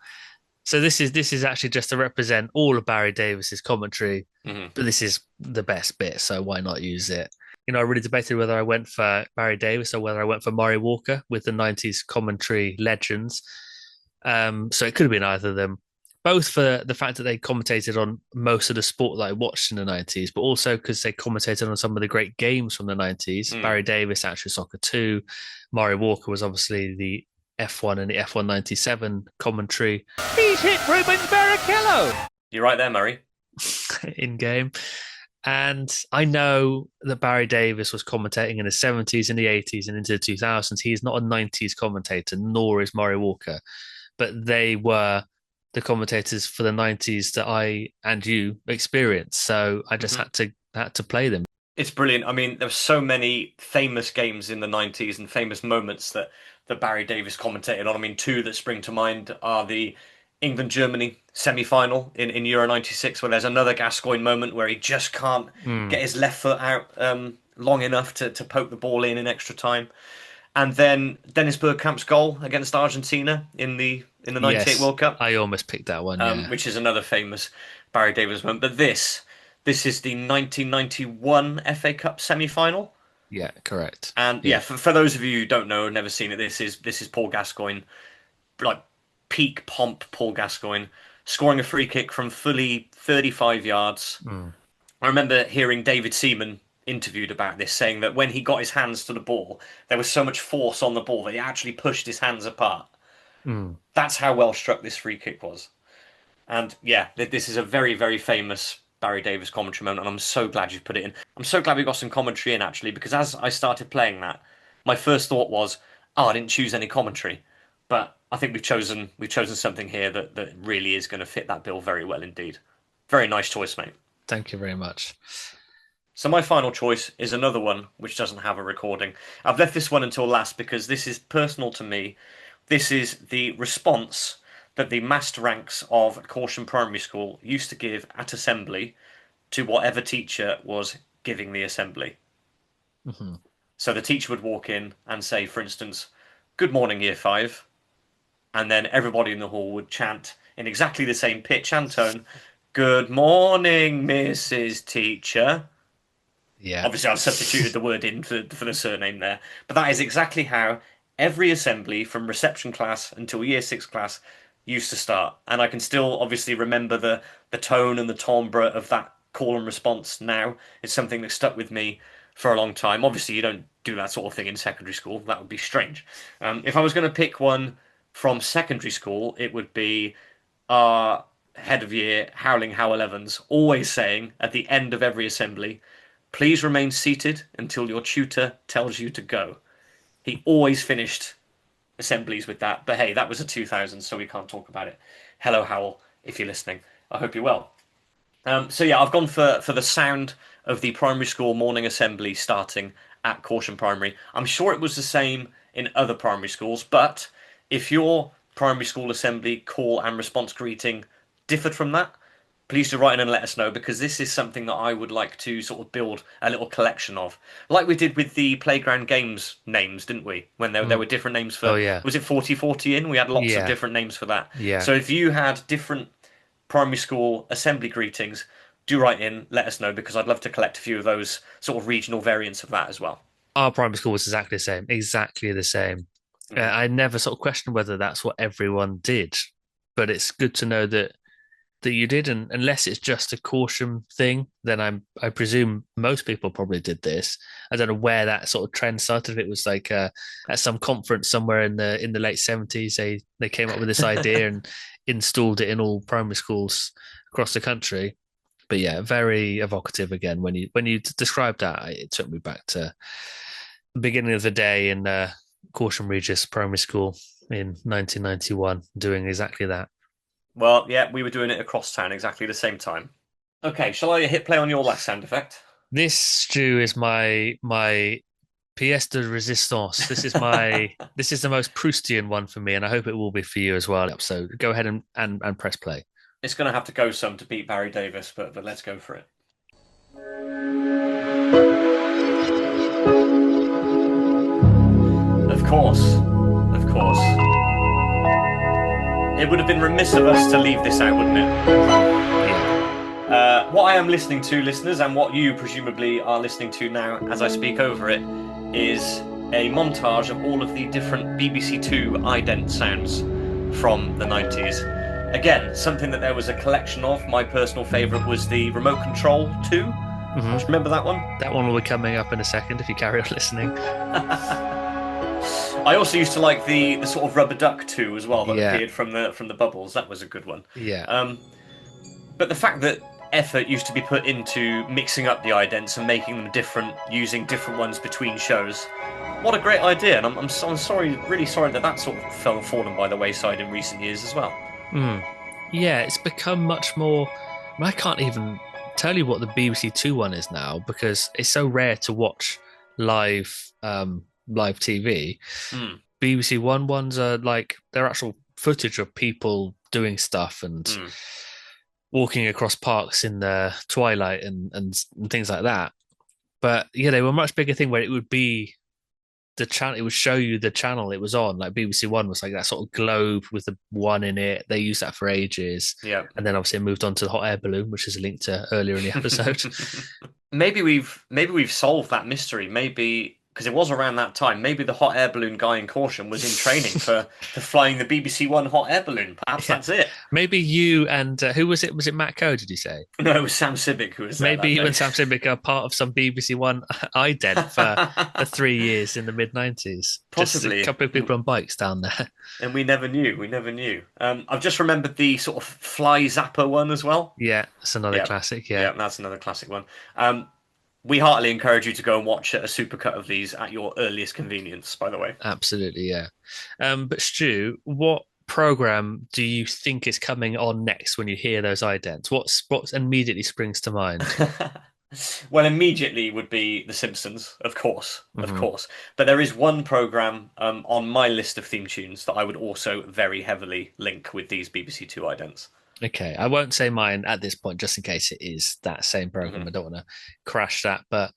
So this is actually just to represent all of Barry Davis's commentary, but this is the best bit, so why not use it? You know, I really debated whether I went for Barry Davies or whether I went for Murray Walker with the 90s commentary legends. So it could have been either of them. Both for the fact that they commentated on most of the sport that I watched in the 90s, but also because they commentated on some of the great games from the 90s. Barry Davies, actually Soccer 2. Murray Walker was obviously the F1 and the F1 97 commentary. He's hit Rubens Barrichello. You're right there, Murray. In game. And I know that Barry Davies was commentating in the 70s and the 80s and into the 2000s. He's not a 90s commentator, nor is Murray Walker. But they were the commentators for the 90s that I and you experienced. So I just had to play them. It's brilliant. I mean, there's so many famous games in the 90s and famous moments that Barry Davies commentated on. I mean, two that spring to mind are the England-Germany semi-final in Euro 96, where there's another Gascoigne moment where he just can't get his left foot out long enough to poke the ball in extra time. And then Dennis Bergkamp's goal against Argentina in the 98 World Cup. I almost picked that one, which is another famous Barry Davies moment. But this is the 1991 FA Cup semi-final. Yeah, correct. And for those of you who don't know, never seen it, this is Paul Gascoigne, like peak pomp Paul Gascoigne, scoring a free kick from fully 35 yards. I remember hearing David Seaman interviewed about this, saying that when he got his hands to the ball, there was so much force on the ball that he actually pushed his hands apart. That's how well struck this free kick was. And yeah, this is a very, very famous Barry Davies commentary moment, and I'm so glad you put it in. I'm so glad we got some commentary in, actually, because as I started playing that, my first thought was, I didn't choose any commentary. But I think we've chosen something here that really is going to fit that bill very well indeed. Very nice choice, mate. Thank you very much. So my final choice is another one which doesn't have a recording. I've left this one until last because this is personal to me. This is the response that the master ranks of Caution Primary School used to give at assembly to whatever teacher was giving the assembly. So the teacher would walk in and say, for instance, "Good morning, Year 5." And then everybody in the hall would chant in exactly the same pitch and tone, "Good morning, Mrs. Teacher." Yeah. Obviously, I've substituted the word in for the surname there. But that is exactly how every assembly from reception class until Year 6 class used to start. And I can still obviously remember the tone and the timbre of that call and response now. It's something that stuck with me for a long time. Obviously, you don't do that sort of thing in secondary school. That would be strange. If I was going to pick one from secondary school, it would be our head of year, Howling Howell Evans, always saying at the end of every assembly, "Please remain seated until your tutor tells you to go." He always finished assemblies with that. But hey, that was a 2000, so we can't talk about it. Hello, Howell, if you're listening. I hope you're well. So yeah, I've gone for the sound of the primary school morning assembly starting at Caution Primary. I'm sure it was the same in other primary schools, but if your primary school assembly call and response greeting differed from that, please do write in and let us know, because this is something that I would like to sort of build a little collection of. Like we did with the playground games names, didn't we? When there were different names for... Was it 40-40 in? We had lots of different names for that. Yeah. So if you had different primary school assembly greetings, do write in, let us know, because I'd love to collect a few of those sort of regional variants of that as well. Our primary school was exactly the same, exactly the same. I never sort of questioned whether that's what everyone did, but it's good to know that you did, and unless it's just a caution thing, then I presume most people probably did this. I don't know where that sort of trend started. If it was like at some conference somewhere in the late 70s, they came up with this idea and installed it in all primary schools across the country. But yeah, very evocative again when you described that. It took me back to the beginning of the day in Caution Regis Primary School in 1991, doing exactly that. Well, yeah, we were doing it across town exactly the same time. Okay, shall I hit play on your last sound effect? This, Stu, is my pièce de résistance. This is this is the most Proustian one for me, and I hope it will be for you as well. So go ahead and press play. It's going to have to go some to beat Barry Davis, but let's go for it. Of course. It would have been remiss of us to leave this out, wouldn't it? What I am listening to, listeners, and what you presumably are listening to now as I speak over it, is a montage of all of the different BBC Two ident sounds from the 90s. Again, something that there was a collection of. My personal favourite was the Remote Control 2. Do you remember that one? That one will be coming up in a second if you carry on listening. I also used to like the sort of Rubber Duck 2 as well that appeared from the bubbles. That was a good one. Yeah. But the fact that effort used to be put into mixing up the idents and making them different, using different ones between shows. What a great idea, and I'm sorry, really sorry that sort of fallen by the wayside in recent years as well. Yeah, it's become much more. I can't even tell you what the BBC Two one is now because it's so rare to watch live TV. BBC One ones are like they're actual footage of people doing stuff and walking across parks in the twilight and things like that. But yeah, they were a much bigger thing where it would be the channel. It would show you the channel it was on. Like BBC One was like that sort of globe with the one in it. They used that for ages. Yeah, and then obviously it moved on to the hot air balloon, which is a link to earlier in the episode. Maybe we've solved that mystery. Maybe. Because it was around that time. Maybe the hot air balloon guy in Caution was in training for flying the BBC One hot air balloon. Perhaps that's it. Maybe you and who was it? Was it Matt Coe? Did you say? No, it was Sam Sibbick who was there. Maybe you and Sam Sibbick are part of some BBC One ident for 3 years in the mid-90s. Possibly. Just a couple of people on bikes down there. And we never knew. I've just remembered the sort of Fly Zapper one as well. Yeah, it's another classic. Yeah, that's another classic one. We heartily encourage you to go and watch a supercut of these at your earliest convenience, by the way. Absolutely, yeah. But Stu, what program do you think is coming on next when you hear those idents? What immediately springs to mind? Well, immediately would be The Simpsons, of course. But there is one program on my list of theme tunes that I would also very heavily link with these BBC Two idents. Okay, I won't say mine at this point, just in case it is that same program. I don't want to crash that, but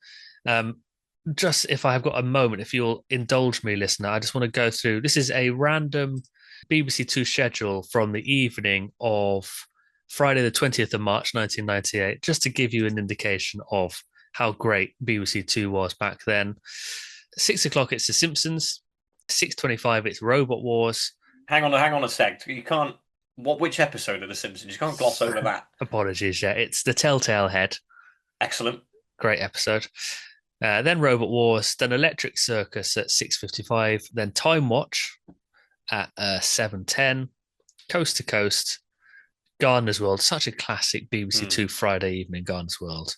just if I've got a moment, if you'll indulge me, listener, I just want to go through. This is a random BBC Two schedule from the evening of Friday, the 20th of March, 1998, just to give you an indication of how great BBC Two was back then. 6 o'clock, it's The Simpsons. 6:25, it's Robot Wars. Hang on a sec. You can't. Which episode of The Simpsons? You can't gloss over that. Apologies, yeah. It's The Telltale Head. Excellent. Great episode. Then Robot Wars, then Electric Circus at 6:55, then Time Watch at 7:10, Coast to Coast, Gardener's World, such a classic BBC Two Friday evening, Gardener's World.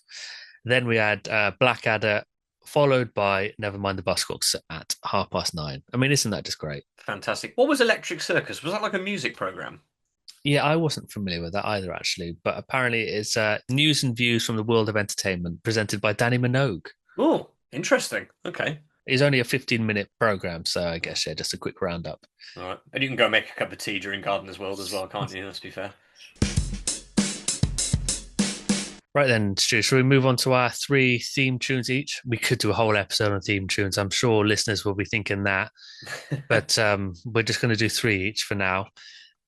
Then we had Blackadder, followed by Nevermind the Buzzcocks at 9:30. I mean, isn't that just great? Fantastic. What was Electric Circus? Was that like a music program? Yeah, I wasn't familiar with that either, actually. But apparently it's news and views from the world of entertainment presented by Danny Minogue. Oh, interesting. Okay. It's only a 15-minute program, so I guess, yeah, just a quick roundup. All right. And you can go make a cup of tea during Gardener's World as well, can't you? Let's be fair. Right then, Stu, shall we move on to our 3 theme tunes each? We could do a whole episode on theme tunes. I'm sure listeners will be thinking that. But we're just going to do 3 each for now.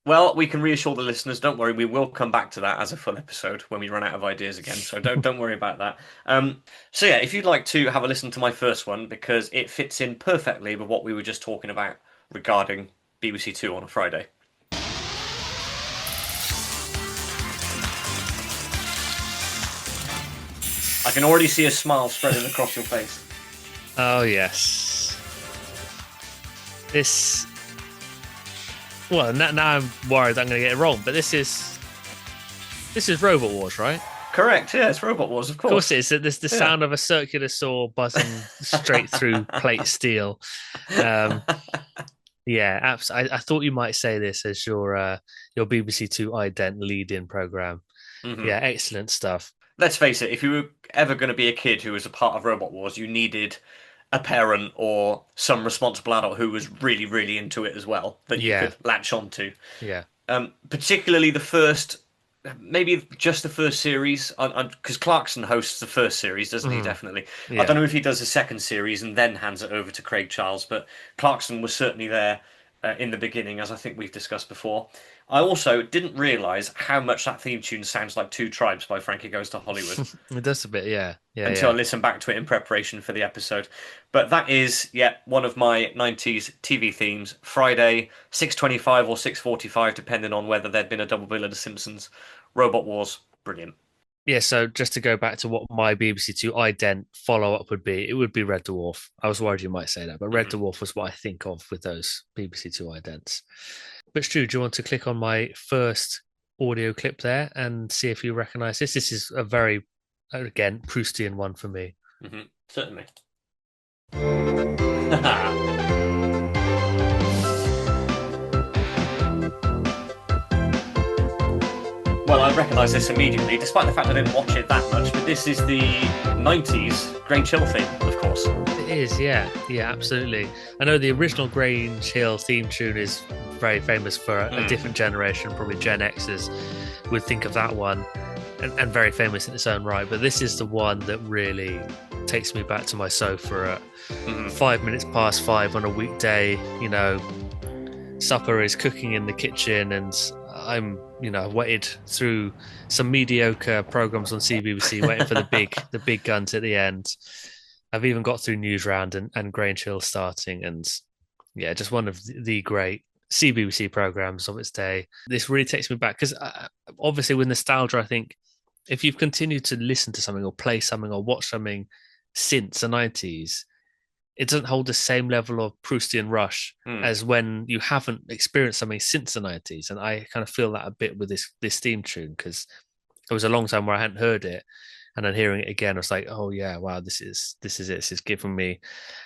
Well, we can reassure the listeners. Don't worry, we will come back to that as a full episode when we run out of ideas again. So don't worry about that. So yeah, if you'd like to have a listen to my first one because it fits in perfectly with what we were just talking about regarding BBC Two on a Friday. I can already see a smile spreading across your face. Oh yes. This. Well, now I'm worried I'm going to get it wrong, but this is Robot Wars, right? Correct. Yeah, it's Robot Wars, of Of course. course it is. There's the sound of a circular saw buzzing straight through plate steel. Yeah, absolutely. I thought you might say this as your BBC Two ident lead-in program. Mhm. Yeah, excellent stuff. Let's face it, if you were ever going to be a kid who was a part of Robot Wars, you needed a parent or some responsible adult who was really, really into it as well that you Yeah. could latch onto. Yeah. Particularly the first, maybe just the first series, because Clarkson hosts the first series, doesn't he? Definitely. Yeah. I don't know if he does the second series and then hands it over to Craig Charles, but Clarkson was certainly there in the beginning, as I think we've discussed before. I also didn't realise how much that theme tune sounds like Two Tribes by Frankie Goes to Hollywood It does a bit, yeah. Yeah, until I yeah. listened back to it in preparation for the episode. But that is, yeah, one of my 90s TV themes. Friday, 6:25 or 6:45, depending on whether there'd been a double bill of The Simpsons. Robot Wars, brilliant. Yeah, so just to go back to what my BBC Two ident follow-up would be, it would be Red Dwarf. I was worried you might say that, but Red Dwarf was what I think of with those BBC Two idents. But Stu, do you want to click on my first audio clip there and see if you recognise this? This is a very, again, Proustian one for me. Certainly. Well, I recognise this immediately, despite the fact I didn't watch it that much, but this is the 90s Grange Hill theme, of course. It is, yeah. Yeah, absolutely. I know the original Grange Hill theme tune is very famous for a different generation, probably Gen Xers would think of that one, and very famous in its own right. But this is the one that really takes me back to my sofa at 5 minutes past 5 on a weekday. You know, supper is cooking in the kitchen, and I'm, waited through some mediocre programs on CBBC, waiting for the big guns at the end. I've even got through Newsround and Grange Hill starting, and yeah, just one of the great CBBC programs of its day. This really takes me back because obviously with nostalgia, I think if you've continued to listen to something or play something or watch something since the 90s, it doesn't hold the same level of Proustian rush as when you haven't experienced something since the 90s. And I kind of feel that a bit with this theme tune because it was a long time where I hadn't heard it. And then hearing it again, I was like, oh yeah, wow, this is it. This is giving me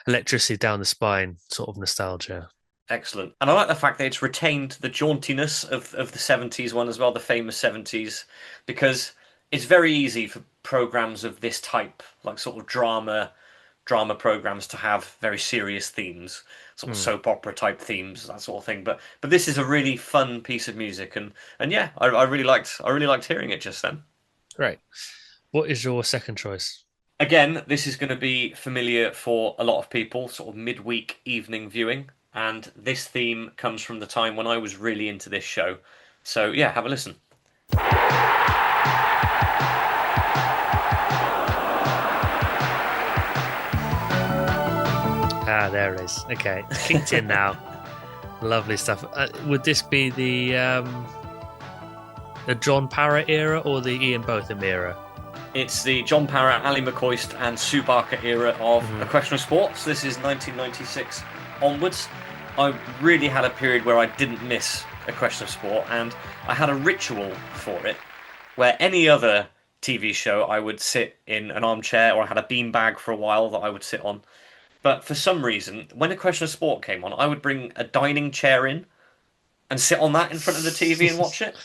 electricity down the spine, sort of nostalgia. Excellent. And I like the fact that it's retained the jauntiness of the 70s one as well, the famous 70s, because it's very easy for programs of this type, like sort of drama programs, to have very serious themes, sort of soap opera type themes, that sort of thing. But this is a really fun piece of music, and yeah, I really liked hearing it just then. Great. What is your second choice? Again, this is going to be familiar for a lot of people, sort of midweek evening viewing, and this theme comes from the time when I was really into this show. So yeah, have a listen. Ah, there it is. Okay, it's kicked in now. Lovely stuff. Would this be the John Parrott era or the Ian Botham era? It's the John Parrott, Ali McCoist, and Sue Barker era of A Question of Sports. This is 1996 onwards. I really had a period where I didn't miss A Question of Sport, and I had a ritual for it, where any other TV show I would sit in an armchair, or I had a beanbag for a while that I would sit on. But for some reason, when A Question of Sport came on, I would bring a dining chair in and sit on that in front of the TV and watch it.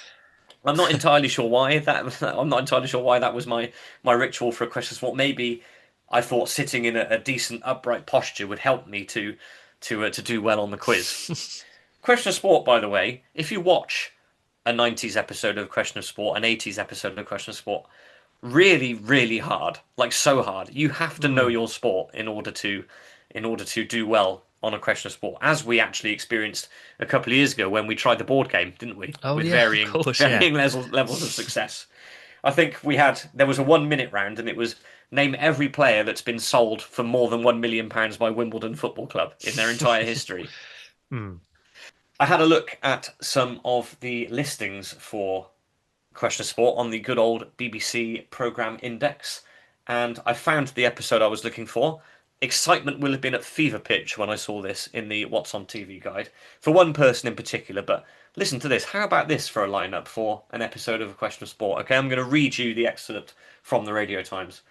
I'm not entirely sure why that was my ritual for A Question of Sport. Maybe I thought sitting in a decent upright posture would help me to do well on the quiz. Question of Sport, by the way, if you watch a 90s episode of A Question of Sport, an 80s episode of A Question of Sport, really, really hard, like so hard. You have to know your sport in order to do well on A Question of Sport, as we actually experienced a couple of years ago when we tried the board game, didn't we? Oh With yeah, of varying course, yeah. varying levels of success. I think there was a 1 minute round, and it was name every player that's been sold for more than £1 million by Wimbledon Football Club in their entire history. Hmm. I had a look at some of the listings for Question of Sport on the good old BBC Programme Index, and I found the episode I was looking for. Excitement will have been at fever pitch when I saw this in the What's on TV guide, for one person in particular, but listen to this. How about this for a lineup for an episode of A Question of Sport? Okay, I'm going to read you the excerpt from the Radio Times.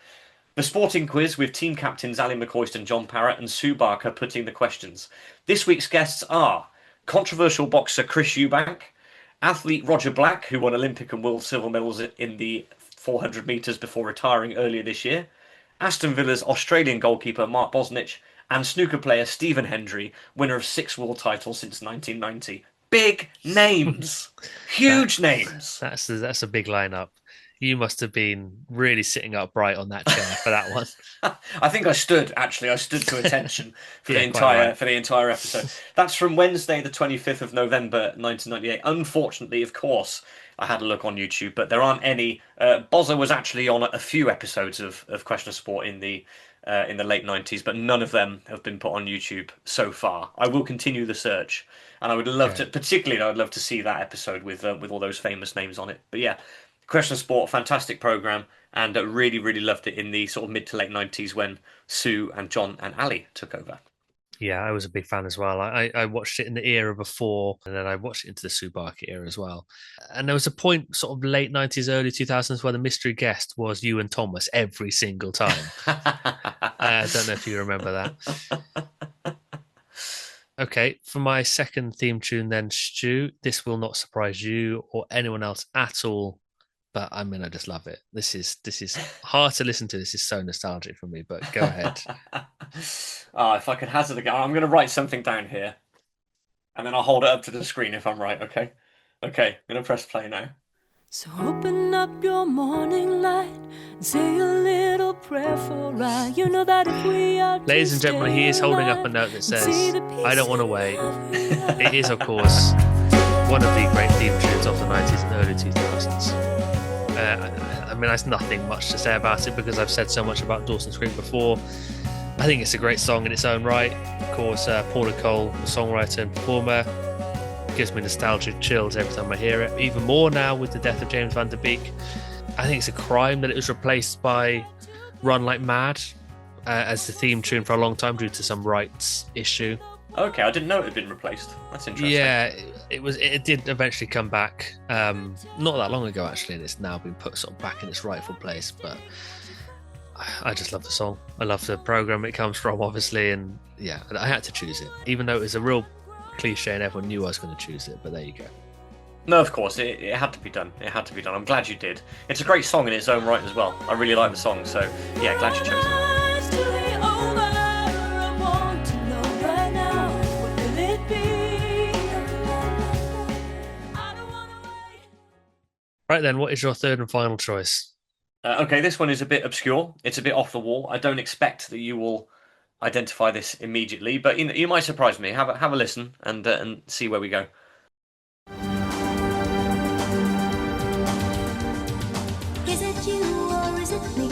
The sporting quiz with team captains Ali McCoist and John Parrott and Sue Barker putting the questions. This week's guests are controversial boxer Chris Eubank, athlete Roger Black, who won Olympic and world silver medals in the 400 metres before retiring earlier this year, Aston Villa's Australian goalkeeper Mark Bosnich, and snooker player Stephen Hendry, winner of 6 world titles since 1990. Big names! Huge names! That's a big lineup. You must have been really sitting upright on that chair for that one. I think I stood, actually. I stood to attention for Yeah, the quite right. for the entire episode. That's from Wednesday, the 25th of November, 1998. Unfortunately, of course, I had a look on YouTube, but there aren't any. Bozza was actually on a few episodes of Question of Sport in the late 90s, but none of them have been put on YouTube so far. I will continue the search, and I would love Okay. to, particularly, I'd love to see that episode with all those famous names on it. But yeah, Question of Sport, fantastic program, and really, really loved it in the sort of mid to late 90s when Sue and John and Ali took over. Yeah, I was a big fan as well. I watched it in the era before, and then I watched it into the Sue Barker era as well. And there was a point, sort of late 90s, early 2000s, where the mystery guest was Ewan Thomas every single time. I don't know if you remember that. Okay, for my second theme tune, then, Stu, this will not surprise you or anyone else at all, but I'm gonna just love it. This is hard to listen to. This is so nostalgic for me. But go ahead. If I could hazard a guess, I'm going to write something down here, and then I'll hold it up to the screen if I'm right. Okay, okay. I'm going to press play now. So open up your morning light and say a little prayer for I. You know that if we are Ladies and gentlemen, he is holding up a note that says, "I don't want to wait." It is, of course, one of the great theme tunes of the 90s and early 2000s. I mean, there's nothing much to say about it because I've said so much about Dawson's Creek before. I think it's a great song in its own right. Of course, Paula Cole, the songwriter and performer, gives me nostalgic chills every time I hear it. Even more now with the death of James Van Der Beek. I think it's a crime that it was replaced by Run Like Mad as the theme tune for a long time due to some rights issue. Okay, I didn't know it had been replaced. That's interesting. Yeah, it did eventually come back not that long ago actually, and it's now been put sort of back in its rightful place. But I just love the song. I love the program it comes from, obviously, and yeah, I had to choose it, even though it was a real cliche and everyone knew I was going to choose it. But there you go. No, of course, it had to be done. It had to be done. I'm glad you did. It's a great song in its own right as well. I really like the song, so yeah, glad you chose it. Right then, what is your third and final choice? Okay, this one is a bit obscure. It's a bit off the wall. I don't expect that you will identify this immediately, but you might surprise me. Have a listen and see where we go. Is it you or is it me?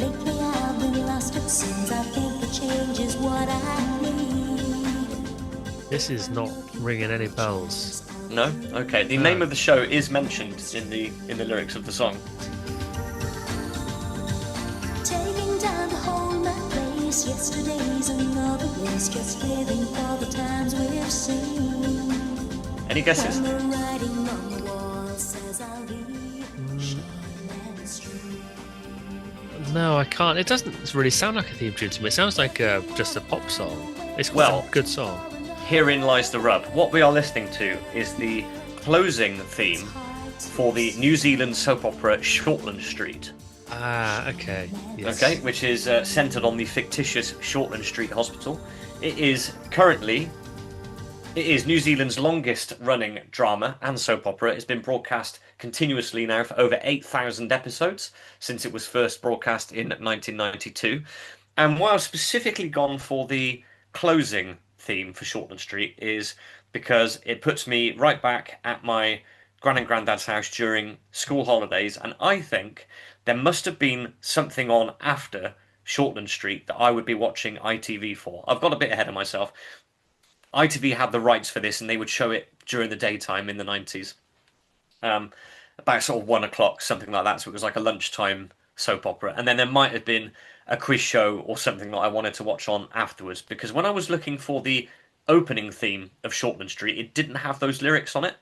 Lately I've been lost it seems. I think the change is what I need. This is not ringing any bells. No? Okay. The name of the show is mentioned in the lyrics of the song. Taking time to hold my place. Yesterday's another race. Just living for the times we've seen. Any guesses? And the writing on the wall says I'll be shining and street. No, I can't. It doesn't really sound like a theme tune to me. It sounds like just a pop song. It's quite Well, a good song. Herein lies the rub. What we are listening to is the closing theme for the New Zealand soap opera Shortland Street. Ah, okay. Yes. Okay, which is centred on the fictitious Shortland Street Hospital. It is New Zealand's longest running drama and soap opera. It's been broadcast continuously now for over 8,000 episodes since it was first broadcast in 1992. And while I've specifically gone for the closing theme for Shortland Street is because it puts me right back at my gran and granddad's house during school holidays, and I think there must have been something on after Shortland Street that I would be watching ITV for. I've got a bit ahead of myself. ITV had the rights for this, and they would show it during the daytime in the 90s, about sort of 1 o'clock, something like that. So it was like a lunchtime soap opera, and then there might have been a quiz show or something that I wanted to watch on afterwards. Because when I was looking for the opening theme of Shortland Street, it didn't have those lyrics on it.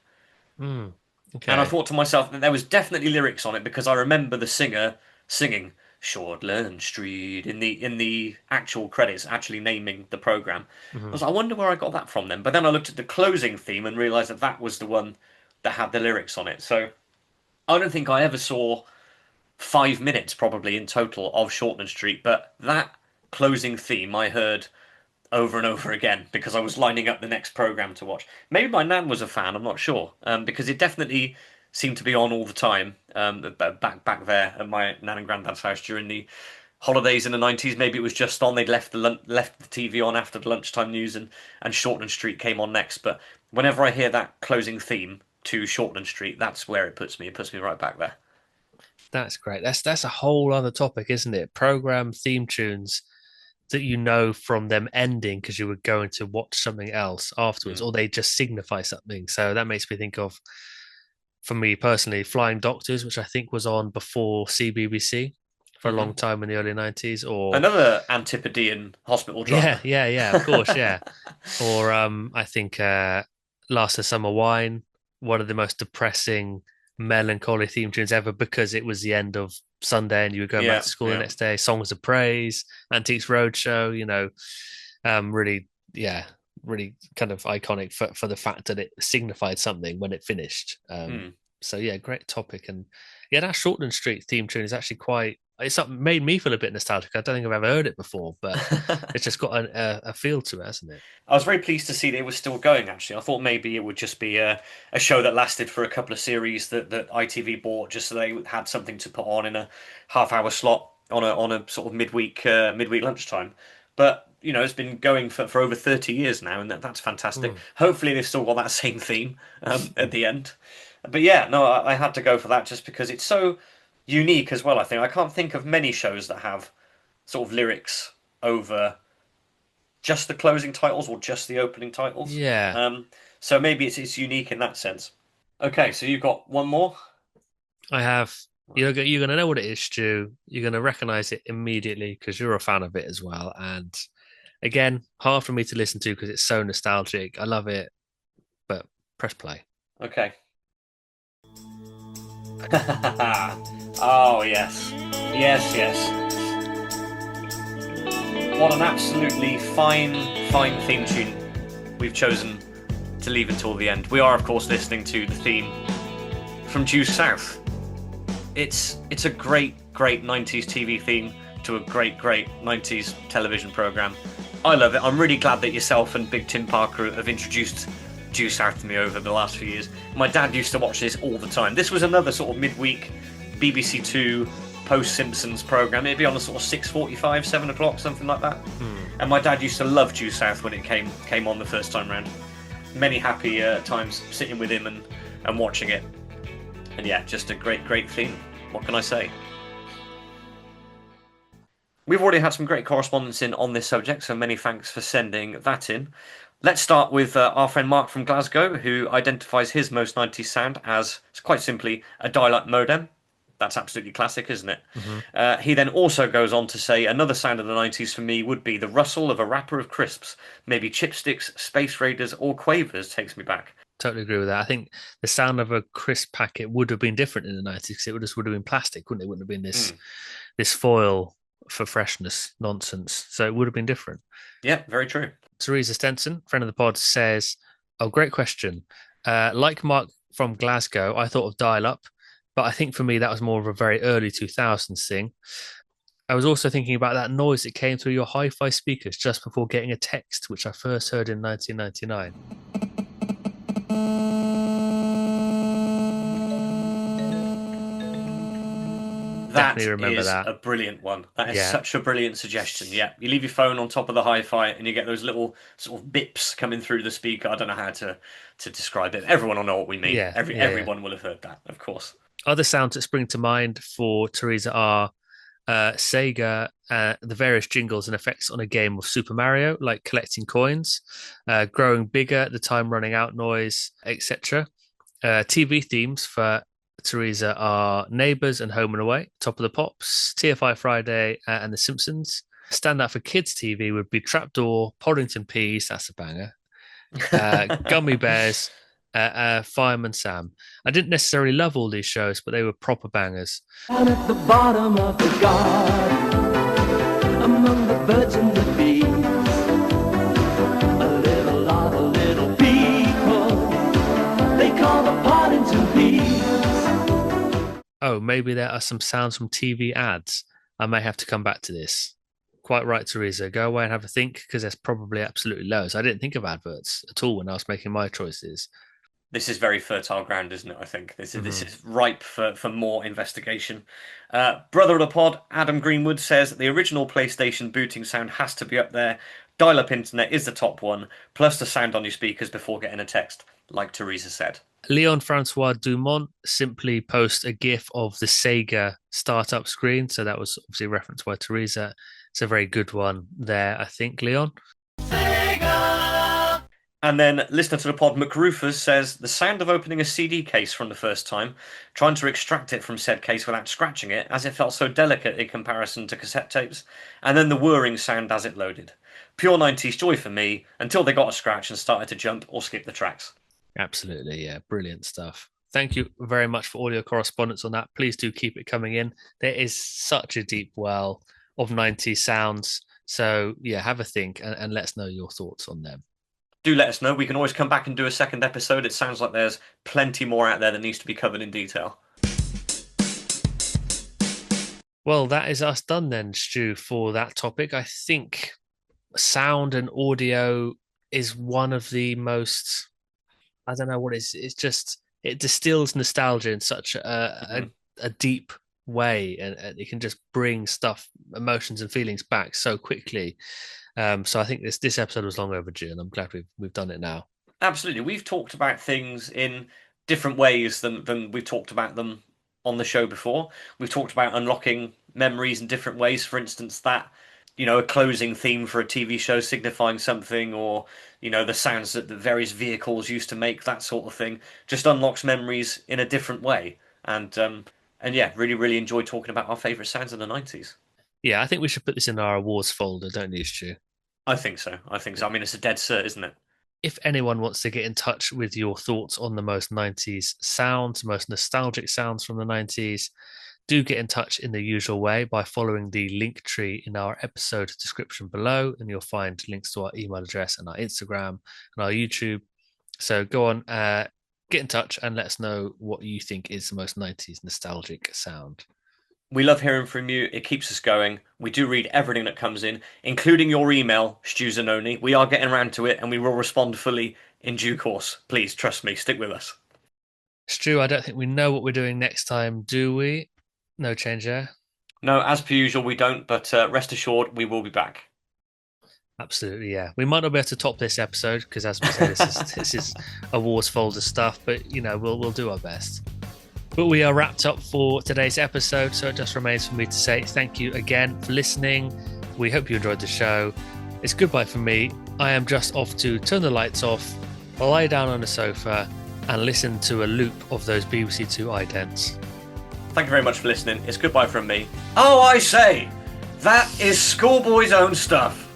Okay. And I thought to myself that there was definitely lyrics on it because I remember the singer singing Shortland Street in the actual credits, actually naming the program. I was like, I wonder where I got that from then. But then I looked at the closing theme and realised that that was the one that had the lyrics on it. So I don't think I ever saw 5 minutes probably in total of Shortland Street, but that closing theme I heard over and over again because I was lining up the next program to watch. Maybe my nan was a fan, I'm not sure, because it definitely seemed to be on all the time back there at my nan and granddad's house during the holidays in the 90s. Maybe it was just on, they'd left the TV on after the lunchtime news, and Shortland Street came on next. But whenever I hear that closing theme to Shortland Street, that's where it puts me. It puts me right back there. That's great. That's a whole other topic, isn't it? Program theme tunes that you know from them ending because you were going to watch something else afterwards, or they just signify something. So that makes me think of, for me personally, Flying Doctors, which I think was on before CBBC for a long time in the early 90s, or another Antipodean hospital drama. Yeah, of course, yeah. Or I think Last of Summer Wine, one of the most depressing, melancholy theme tunes ever because it was the end of Sunday and you were going back to school the next day. Songs of Praise, Antiques Roadshow, really kind of iconic for the fact that it signified something when it finished. So yeah, great topic. And yeah, that Shortland Street theme tune is actually made me feel a bit nostalgic. I don't think I've ever heard it before, but it's just got a feel to it, hasn't it? I was very pleased to see that it was still going, actually. I thought maybe it would just be a show that lasted for a couple of series that ITV bought just so they had something to put on in a half-hour slot on a sort of midweek lunchtime. But, it's been going for over 30 years now, and that's fantastic. Hopefully they've still got that same theme at the end. But yeah, no, I had to go for that just because it's so unique as well, I think. I can't think of many shows that have sort of lyrics over just the closing titles or just the opening titles. Yeah. So maybe it's unique in that sense. Okay, so you've got one more? I have. You're going to know what it is, Stu. You're going to recognise it immediately because you're a fan of it as well. And again, hard for me to listen to because it's so nostalgic. I love it, but press play. Okay. Oh, yes. Yes. What an absolutely fine theme tune we've chosen to leave until the end. We are, of course, listening to the theme from Due South. It's a great 90s TV theme to a great 90s television programme. I love it. I'm really glad that yourself and Big Tim Parker have introduced Due South to me over the last few years. My dad used to watch this all the time. This was another sort of midweek BBC Two post-Simpsons programme. It'd be on a sort of 6:45, 7 o'clock, something like that. And my dad used to love Due South when it came on the first time round. Many happy times sitting with him and watching it. And yeah, just a great theme. What can I say? We've already had some great correspondence in on this subject, so many thanks for sending that in. Let's start with our friend Mark from Glasgow, who identifies his most 90s sound as, quite simply, a dial-up modem. That's absolutely classic, isn't it? He then also goes on to say, another sound of the 90s for me would be the rustle of a wrapper of crisps. Maybe Chipsticks, Space Raiders or Quavers takes me back. Totally agree with that. I think the sound of a crisp packet would have been different in the 90s because it would have been plastic, wouldn't it? It wouldn't have been this foil for freshness nonsense. So it would have been different. Yeah, very true. Teresa Stenson, friend of the pod, says, great question. Like Mark from Glasgow, I thought of dial-up, but I think for me that was more of a very early 2000s thing. I was also thinking about that noise that came through your hi-fi speakers just before getting a text, which I first heard in 1999. Definitely remember is that. a brilliant one. That is Yeah. such a brilliant suggestion. Yeah, you leave your phone on top of the hi-fi and you get those little sort of bips coming through the speaker. I don't know how to describe it. Everyone will know what we mean. Yeah, yeah, yeah. Everyone will have heard that, of course. Other sounds that spring to mind for Teresa are Sega, the various jingles and effects on a game of Super Mario, like collecting coins, growing bigger, the time running out noise, etc. TV themes for Teresa are Neighbours and Home and Away, Top of the Pops, TFI Friday, and The Simpsons. Standout for kids' TV would be Trapdoor, Poddington Peas, that's a banger, Gummy Bears, Fireman Sam. I didn't necessarily love all these shows, but they were proper bangers. Down at the bottom of the garden, among the birds and the bees, a little lot of little people, they call the Poddington Peas. Oh, maybe there are some sounds from TV ads. I may have to come back to this. Quite right, Teresa. Go away and have a think, because there's probably absolutely loads. I didn't think of adverts at all when I was making my choices. This is very fertile ground, isn't it? I think this is ripe for more investigation. Brother of the pod, Adam Greenwood, says the original PlayStation booting sound has to be up there. Dial-up internet is the top one, plus the sound on your speakers before getting a text, like Teresa said. Leon Francois Dumont simply post a GIF of the Sega startup screen, so that was obviously referenced by Teresa. It's a very good one there, I think, Leon. And then listener to the pod, McRufus, says the sound of opening a CD case from the first time, trying to extract it from said case without scratching it, as it felt so delicate in comparison to cassette tapes, and then the whirring sound as it loaded. Pure 90s joy for me, until they got a scratch and started to jump or skip the tracks. Absolutely, yeah, brilliant stuff. Thank you very much for all your correspondence on that. Please do keep it coming in. There is such a deep well of 90s sounds. So, yeah, have a think and let us know your thoughts on them. Do let us know. We can always come back and do a second episode. It sounds like there's plenty more out there that needs to be covered in detail. Well, that is us done then, Stu, for that topic. I think sound and audio is one of the most, I don't know what it's just, it distills nostalgia in such a deep way, and it can just bring stuff, emotions and feelings back so quickly. So I think this episode was long overdue, and I'm glad we've done it now. Absolutely. We've talked about things in different ways than we've talked about them on the show before. We've talked about unlocking memories in different ways. For instance, that, a closing theme for a TV show signifying something, or, the sounds that the various vehicles used to make, that sort of thing, just unlocks memories in a different way. And yeah, really, really enjoyed talking about our favourite sounds of the 90s. Yeah, I think we should put this in our awards folder, don't you, Stu? I think so. I mean, it's a dead cert, isn't it? If anyone wants to get in touch with your thoughts on the most 90s sounds, most nostalgic sounds from the 90s, do get in touch in the usual way by following the link tree in our episode description below, and you'll find links to our email address and our Instagram and our YouTube. So go on, get in touch and let us know what you think is the most 90s nostalgic sound. We love hearing from you. It keeps us going. We do read everything that comes in, including your email, Stu Zanoni. We are getting around to it, and we will respond fully in due course. Please, trust me, stick with us. Stu, I don't think we know what we're doing next time, do we? No change there? No, as per usual, we don't, but rest assured, we will be back. Absolutely, yeah. We might not be able to top this episode, because as we say, this is awards folder stuff, but, we'll do our best. But we are wrapped up for today's episode, so it just remains for me to say thank you again for listening. We hope you enjoyed the show. It's goodbye from me. I am just off to turn the lights off, lie down on the sofa, and listen to a loop of those BBC Two idents. Thank you very much for listening. It's goodbye from me. Oh, I say, that is Schoolboy's own stuff.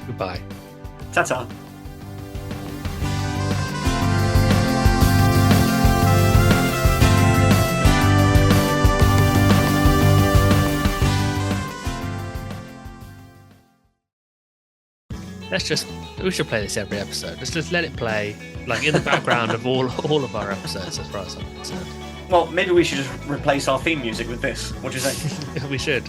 Goodbye. Ta-ta. We should play this every episode. Let's just let it play, like in the background of all of our episodes, as far as I'm concerned. Well, maybe we should just replace our theme music with this. What do you say? We should.